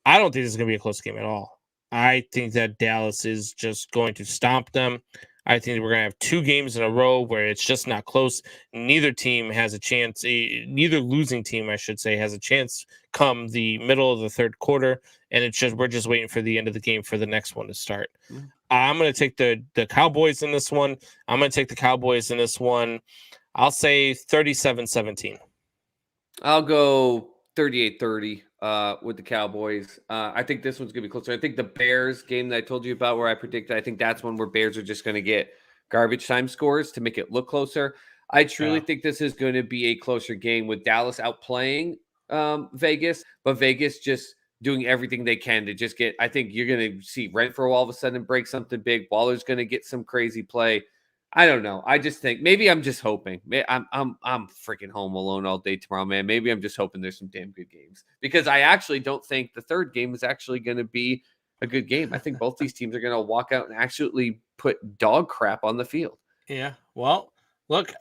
I don't think this is going to be a close game at all. I think that Dallas is just going to stomp them. I think we're going to have 2 games in a row where it's just not close. Neither team has a chance. Neither losing team, I should say, has a chance come the middle of the third quarter. And it's just we're just waiting for the end of the game for the next one to start. Mm. I'm going to take the Cowboys in this one. I'm going to take the Cowboys in this one. I'll say 37-17. I'll go 38-30 with the Cowboys. I think this one's going to be closer. I think the Bears game that I told you about where I predicted, I think that's one where Bears are just going to get garbage time scores to make it look closer. I truly think this is going to be a closer game with Dallas outplaying Vegas, but Vegas just doing everything they can to just get. I think you're going to see Renfro all of a sudden break something big. Waller's going to get some crazy play. I don't know. I just think maybe I'm just hoping. I'm freaking home alone all day tomorrow, man. Maybe I'm just hoping there's some damn good games because I actually don't think the third game is actually going to be a good game. I think both these teams are going to walk out and actually put dog crap on the field. Yeah. Well, look,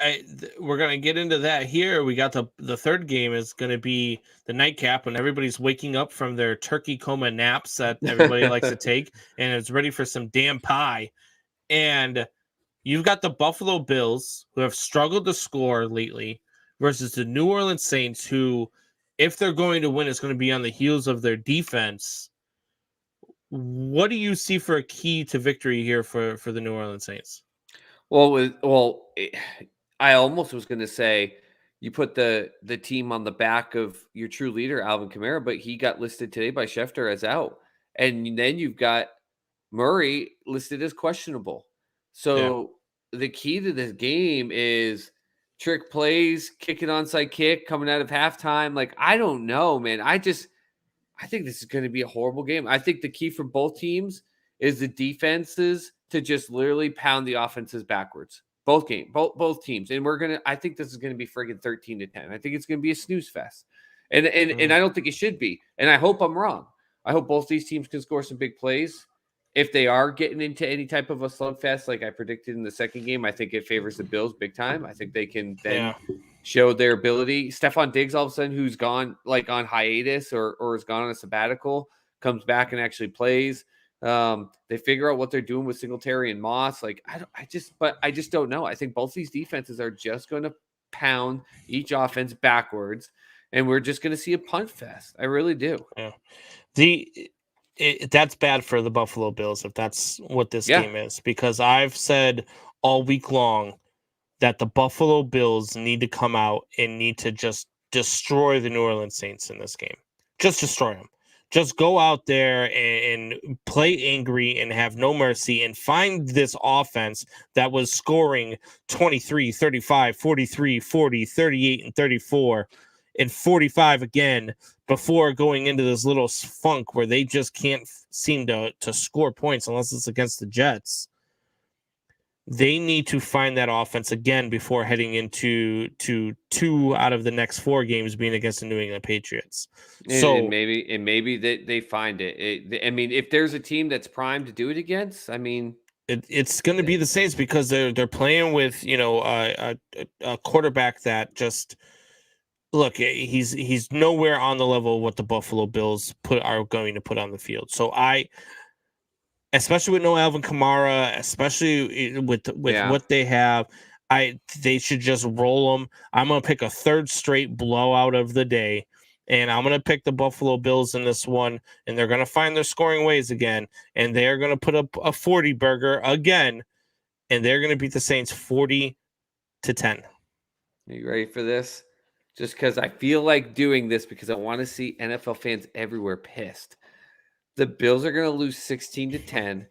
we're going to get into that here. We got the third game is going to be the nightcap when everybody's waking up from their turkey coma naps that everybody likes to take and is ready for some damn pie. And you've got the Buffalo Bills, who have struggled to score lately, versus the New Orleans Saints, who, if they're going to win, is going to be on the heels of their defense. What do you see for a key to victory here for the New Orleans Saints? I almost was going to say you put the team on the back of your true leader, Alvin Kamara, but he got listed today by Schefter as out. And then you've got Murray listed as questionable. So the key to this game is trick plays, kick an onside kick coming out of halftime. Like, I don't know, man. I think this is going to be a horrible game. I think the key for both teams is the defenses to just literally pound the offenses backwards. Both teams. And I think this is going to be friggin' 13-10. I think it's going to be a snooze fest. And I don't think it should be. And I hope I'm wrong. I hope both these teams can score some big plays. If they are getting into any type of a slugfest, like I predicted in the second game, I think it favors the Bills big time. I think they can then show their ability. Stephon Diggs, all of a sudden, who's gone like on hiatus or is gone on a sabbatical, comes back and actually plays. They figure out what they're doing with Singletary and Moss. Like I just don't know. I think both these defenses are just going to pound each offense backwards, and we're just going to see a punt fest. I really do. Yeah. That's bad for the Buffalo Bills if that's what this game is, because I've said all week long that the Buffalo Bills need to come out and need to just destroy the New Orleans Saints in this game. Just destroy them. Just go out there and play angry and have no mercy and find this offense that was scoring 23, 35, 43, 40, 38, and 34, and 45 again before going into this little funk where they just can't seem to score points unless it's against the Jets. They need to find that offense again before heading into 2 out of the next 4 games being against the New England Patriots. And maybe they find it. I mean, if there's a team that's primed to do it against, I mean, it's going to be the Saints because they're playing with a quarterback that just look. He's nowhere on the level of what the Buffalo Bills are going to put on the field. So especially with no Alvin Kamara, especially with what they have, they should just roll them. I'm going to pick a third straight blowout of the day, and I'm going to pick the Buffalo Bills in this one, and they're going to find their scoring ways again, and they're going to put up a 40 burger again, and they're going to beat the Saints 40-10. Are you ready for this? Just because I feel like doing this because I want to see NFL fans everywhere pissed. The Bills are going to lose 16-10,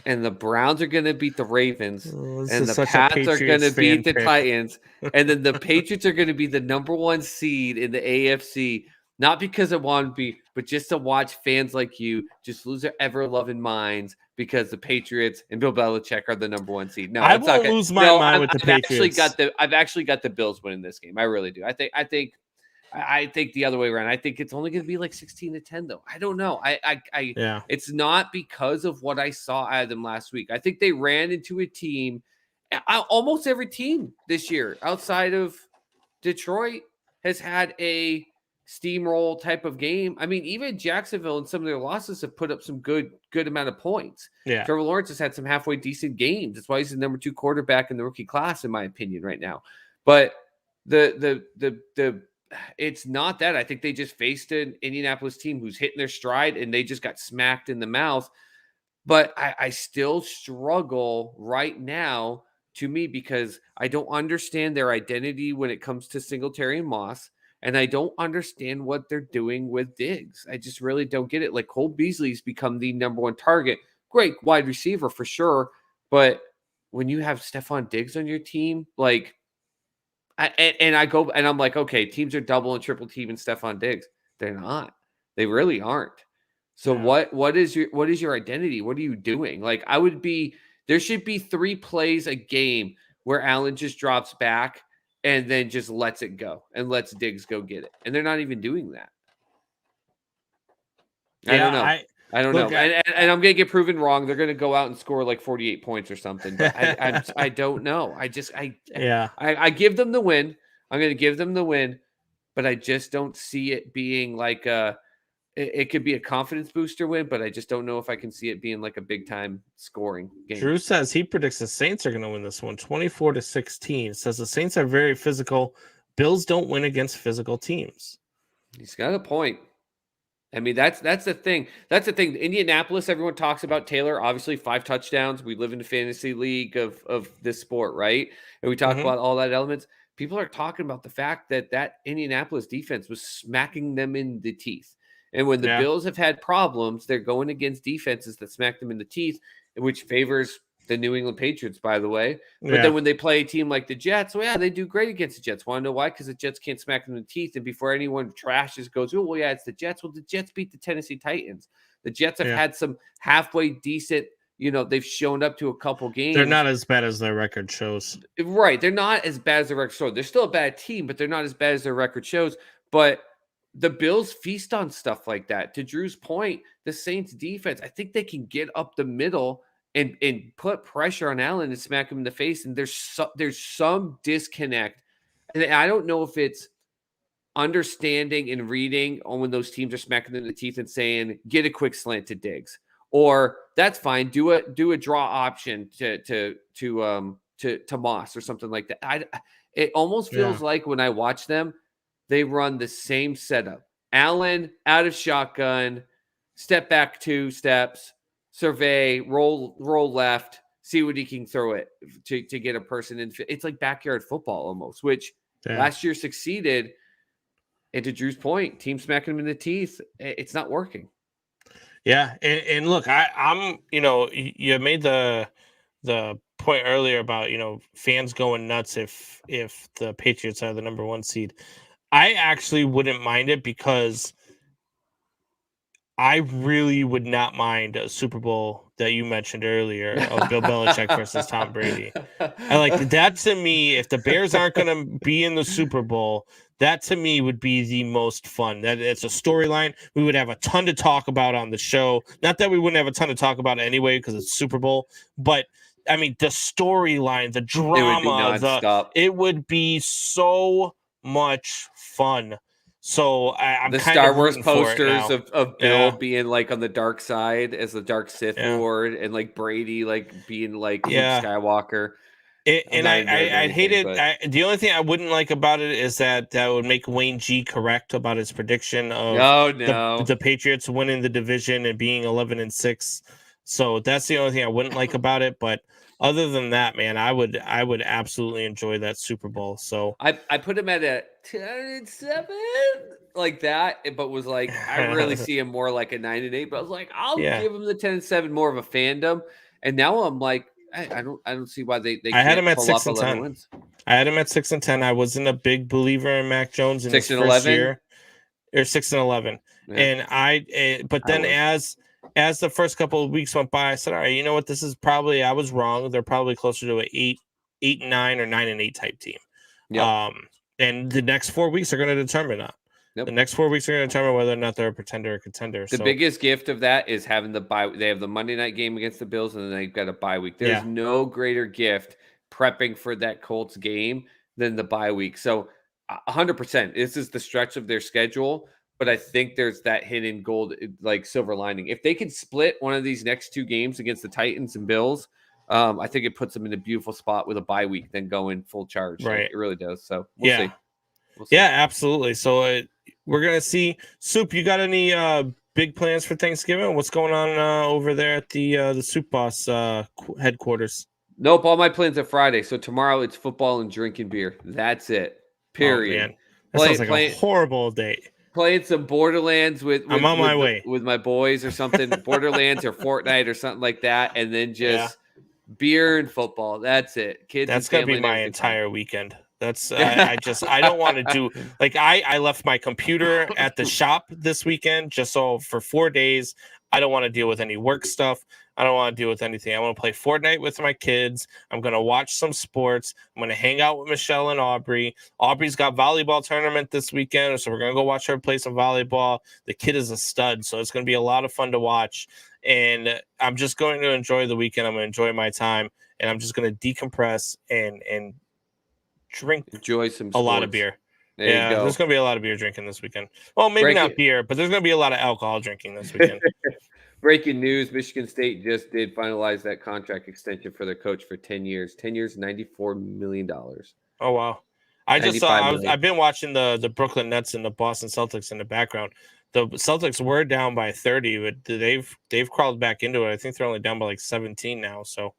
and the Browns are going to beat the Ravens, and the Pats are going to beat the Titans, and then the Patriots are going to be the number 1 seed in the AFC. Not because I want to be, but just to watch fans like you just lose their ever-loving minds because the Patriots and Bill Belichick are the number 1 seed. No, I won't lose my mind with the Patriots. I've actually got the Bills winning this game. I really do. I think the other way around. I think it's only going to be like 16-10, though. I don't know. It's not because of what I saw out of them last week. I think they ran into a team. Almost every team this year outside of Detroit has had a steamroll type of game. I mean, even Jacksonville and some of their losses have put up some good amount of points. Yeah. Trevor Lawrence has had some halfway decent games. That's why he's the number 2 quarterback in the rookie class, in my opinion, right now. But the it's not that. I think they just faced an Indianapolis team who's hitting their stride, and they just got smacked in the mouth. But I still struggle right now, to me, because I don't understand their identity when it comes to Singletary and Moss, and I don't understand what they're doing with Diggs. I just really don't get it. Like, Cole Beasley's become the number 1 target. Great wide receiver for sure, but when you have Stephon Diggs on your team, like, I'm like, okay, teams are double and triple teaming Stephon Diggs. They're not. They really aren't. So what is your identity? What are you doing? Like, there should be 3 plays a game where Allen just drops back and then just lets it go and lets Diggs go get it. And they're not even doing that. I don't know. I don't know. And I'm going to get proven wrong. They're going to go out and score like 48 points or something. But I don't know. I give them the win. I'm going to give them the win. But I just don't see it being like it could be a confidence booster win, but I just don't know if I can see it being like a big time scoring game. Drew says he predicts the Saints are going to win this one 24-16. Says the Saints are very physical. Bills don't win against physical teams. He's got a point. I mean, that's the thing. That's the thing. Indianapolis, everyone talks about Taylor, obviously 5 touchdowns. We live in the fantasy league of this sport, right? And we talk about all that elements. People are talking about the fact that Indianapolis defense was smacking them in the teeth. And when the Bills have had problems, they're going against defenses that smack them in the teeth, which favors the New England Patriots, by the way. But then when they play a team like the Jets, they do great against the Jets. Want to know why? Because the Jets can't smack them in the teeth. And before anyone trashes goes, it's the Jets. Well, the Jets beat the Tennessee Titans. The Jets have had some halfway decent, they've shown up to a couple games. They're not as bad as their record shows. Right. They're not as bad as their record shows. They're still a bad team, but they're not as bad as their record shows. But the Bills feast on stuff like that. To Drew's point, the Saints defense, I think they can get up the middle and put pressure on Allen and smack him in the face. And there's some disconnect. And I don't know if it's understanding and reading on when those teams are smacking them in the teeth and saying, get a quick slant to Diggs. Or that's fine. Do a draw option to Moss or something like that. It almost feels like when I watch them, they run the same setup. Allen out of shotgun, step back 2 steps, survey, roll left, see what he can throw it to get a person in. It's like backyard football almost, which last year succeeded. And to Drew's point, team smacking him in the teeth, it's not working. Yeah, and look, I'm you made the point earlier about fans going nuts if the Patriots are the number 1 seed. I actually wouldn't mind it because I really would not mind a Super Bowl that you mentioned earlier of Bill Belichick versus Tom Brady. I like that. To me, if the Bears aren't going to be in the Super Bowl, that to me would be the most fun. That it's a storyline we would have a ton to talk about on the show. Not that we wouldn't have a ton to talk about anyway because it's Super Bowl, but I mean the storyline, the drama, it would be so much fun. So I'm the kind Star of Wars posters of Bill Yeah. being like on the dark side as the dark Sith Lord, and like Brady like being like Luke Skywalker. I'd hate it. The only thing I wouldn't like about it is that would make Wayne G correct about his prediction of the Patriots winning the division and being 11-6. So that's the only thing I wouldn't like about it. But other than that, man, I would absolutely enjoy that Super Bowl. So I put him at a 10-7 like that, but was like I really see him more like a 9-8. But I was like, I'll give him the 10-7 more of a fandom. And now I'm like, I don't see why they I had him at pull 6-10. wins. I had him at 6-10. I wasn't a big believer in Mac Jones in his 6-11? first year, or 6-11. Yeah. And but then as the first couple of weeks went by, I said, all right, you know what? This is probably, I was wrong. They're probably closer to an 8-9 or 9-8 type team. Yep. And the next 4 weeks are going to determine that. Yep. The next 4 weeks are going to determine whether or not they're a pretender or contender. The biggest gift of that is having the bye. They have the Monday night game against the Bills, and then they've got a bye week. There's no greater gift prepping for that Colts game than the bye week. So 100%. This is the stretch of their schedule, but I think there's that hidden gold, like silver lining. If they can split one of these next 2 games against the Titans and Bills, I think it puts them in a beautiful spot with a bye week, then go in full charge. Right. Like, it really does. So we'll see. We'll see. Yeah, absolutely. So we're gonna see. Soup, you got any big plans for Thanksgiving? What's going on over there at the Soup Boss headquarters? Nope, all my plans are Friday. So tomorrow it's football and drinking beer. That's it. Period. Oh, man. That sounds like a horrible date. Playing some Borderlands with I'm on my way with my boys or something. Borderlands or Fortnite or something like that, and then just beer and football. That's it. Kids. That's gonna be my entire weekend. That's I don't want to do, like, I left my computer at the shop this weekend just so for 4 days. I don't want to deal with any work stuff. I don't want to deal with anything. I want to play Fortnite with my kids. I'm going to watch some sports. I'm going to hang out with Michelle and Aubrey. Aubrey's got volleyball tournament this weekend, so we're going to go watch her play some volleyball. The kid is a stud, so it's going to be a lot of fun to watch. And I'm just going to enjoy the weekend. I'm going to enjoy my time, and I'm just going to decompress and drink a lot of beer. There's going to be a lot of beer drinking this weekend. Well, maybe not beer, but there's going to be a lot of alcohol drinking this weekend. Breaking news, Michigan State just did finalize that contract extension for their coach for 10 years. 10 years, $94 million. Oh, wow. I just saw – I've been watching the Brooklyn Nets and the Boston Celtics in the background. The Celtics were down by 30, but they've crawled back into it. I think they're only down by like 17 now. So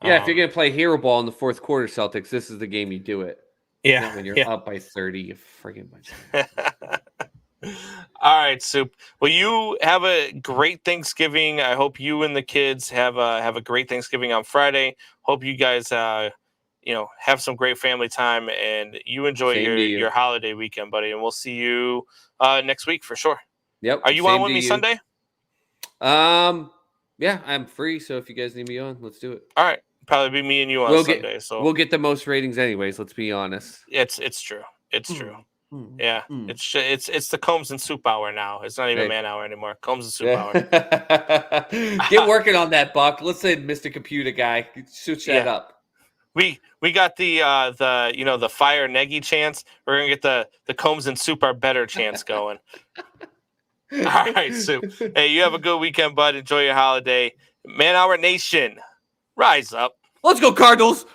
yeah, if you're going to play hero ball in the fourth quarter, Celtics, this is the game you do it. Yeah. When you're up by 30, you friggin' much. All right, Soup. Well, you have a great Thanksgiving. I hope you and the kids have a great Thanksgiving on Friday. Hope you guys, have some great family time, and you enjoy your holiday weekend, buddy. And we'll see you next week for sure. Yep. Are you on with me Sunday? Yeah, I'm free. So if you guys need me on, let's do it. All right. Probably be me and you on Sunday. So we'll get the most ratings anyways. Let's be honest. It's true. It's true. Yeah, it's the Combs and Soup Hour now. It's not even Man Hour anymore. Combs and Soup Hour. Get working on that, Buck. Listen, Mr. Computer Guy, switch that up. We got the Fire Nagy chance. We're gonna get the Combs and Soup Are Better chance going. All right, Soup. Hey, you have a good weekend, bud. Enjoy your holiday. Man Hour Nation, rise up. Let's go, Cardinals.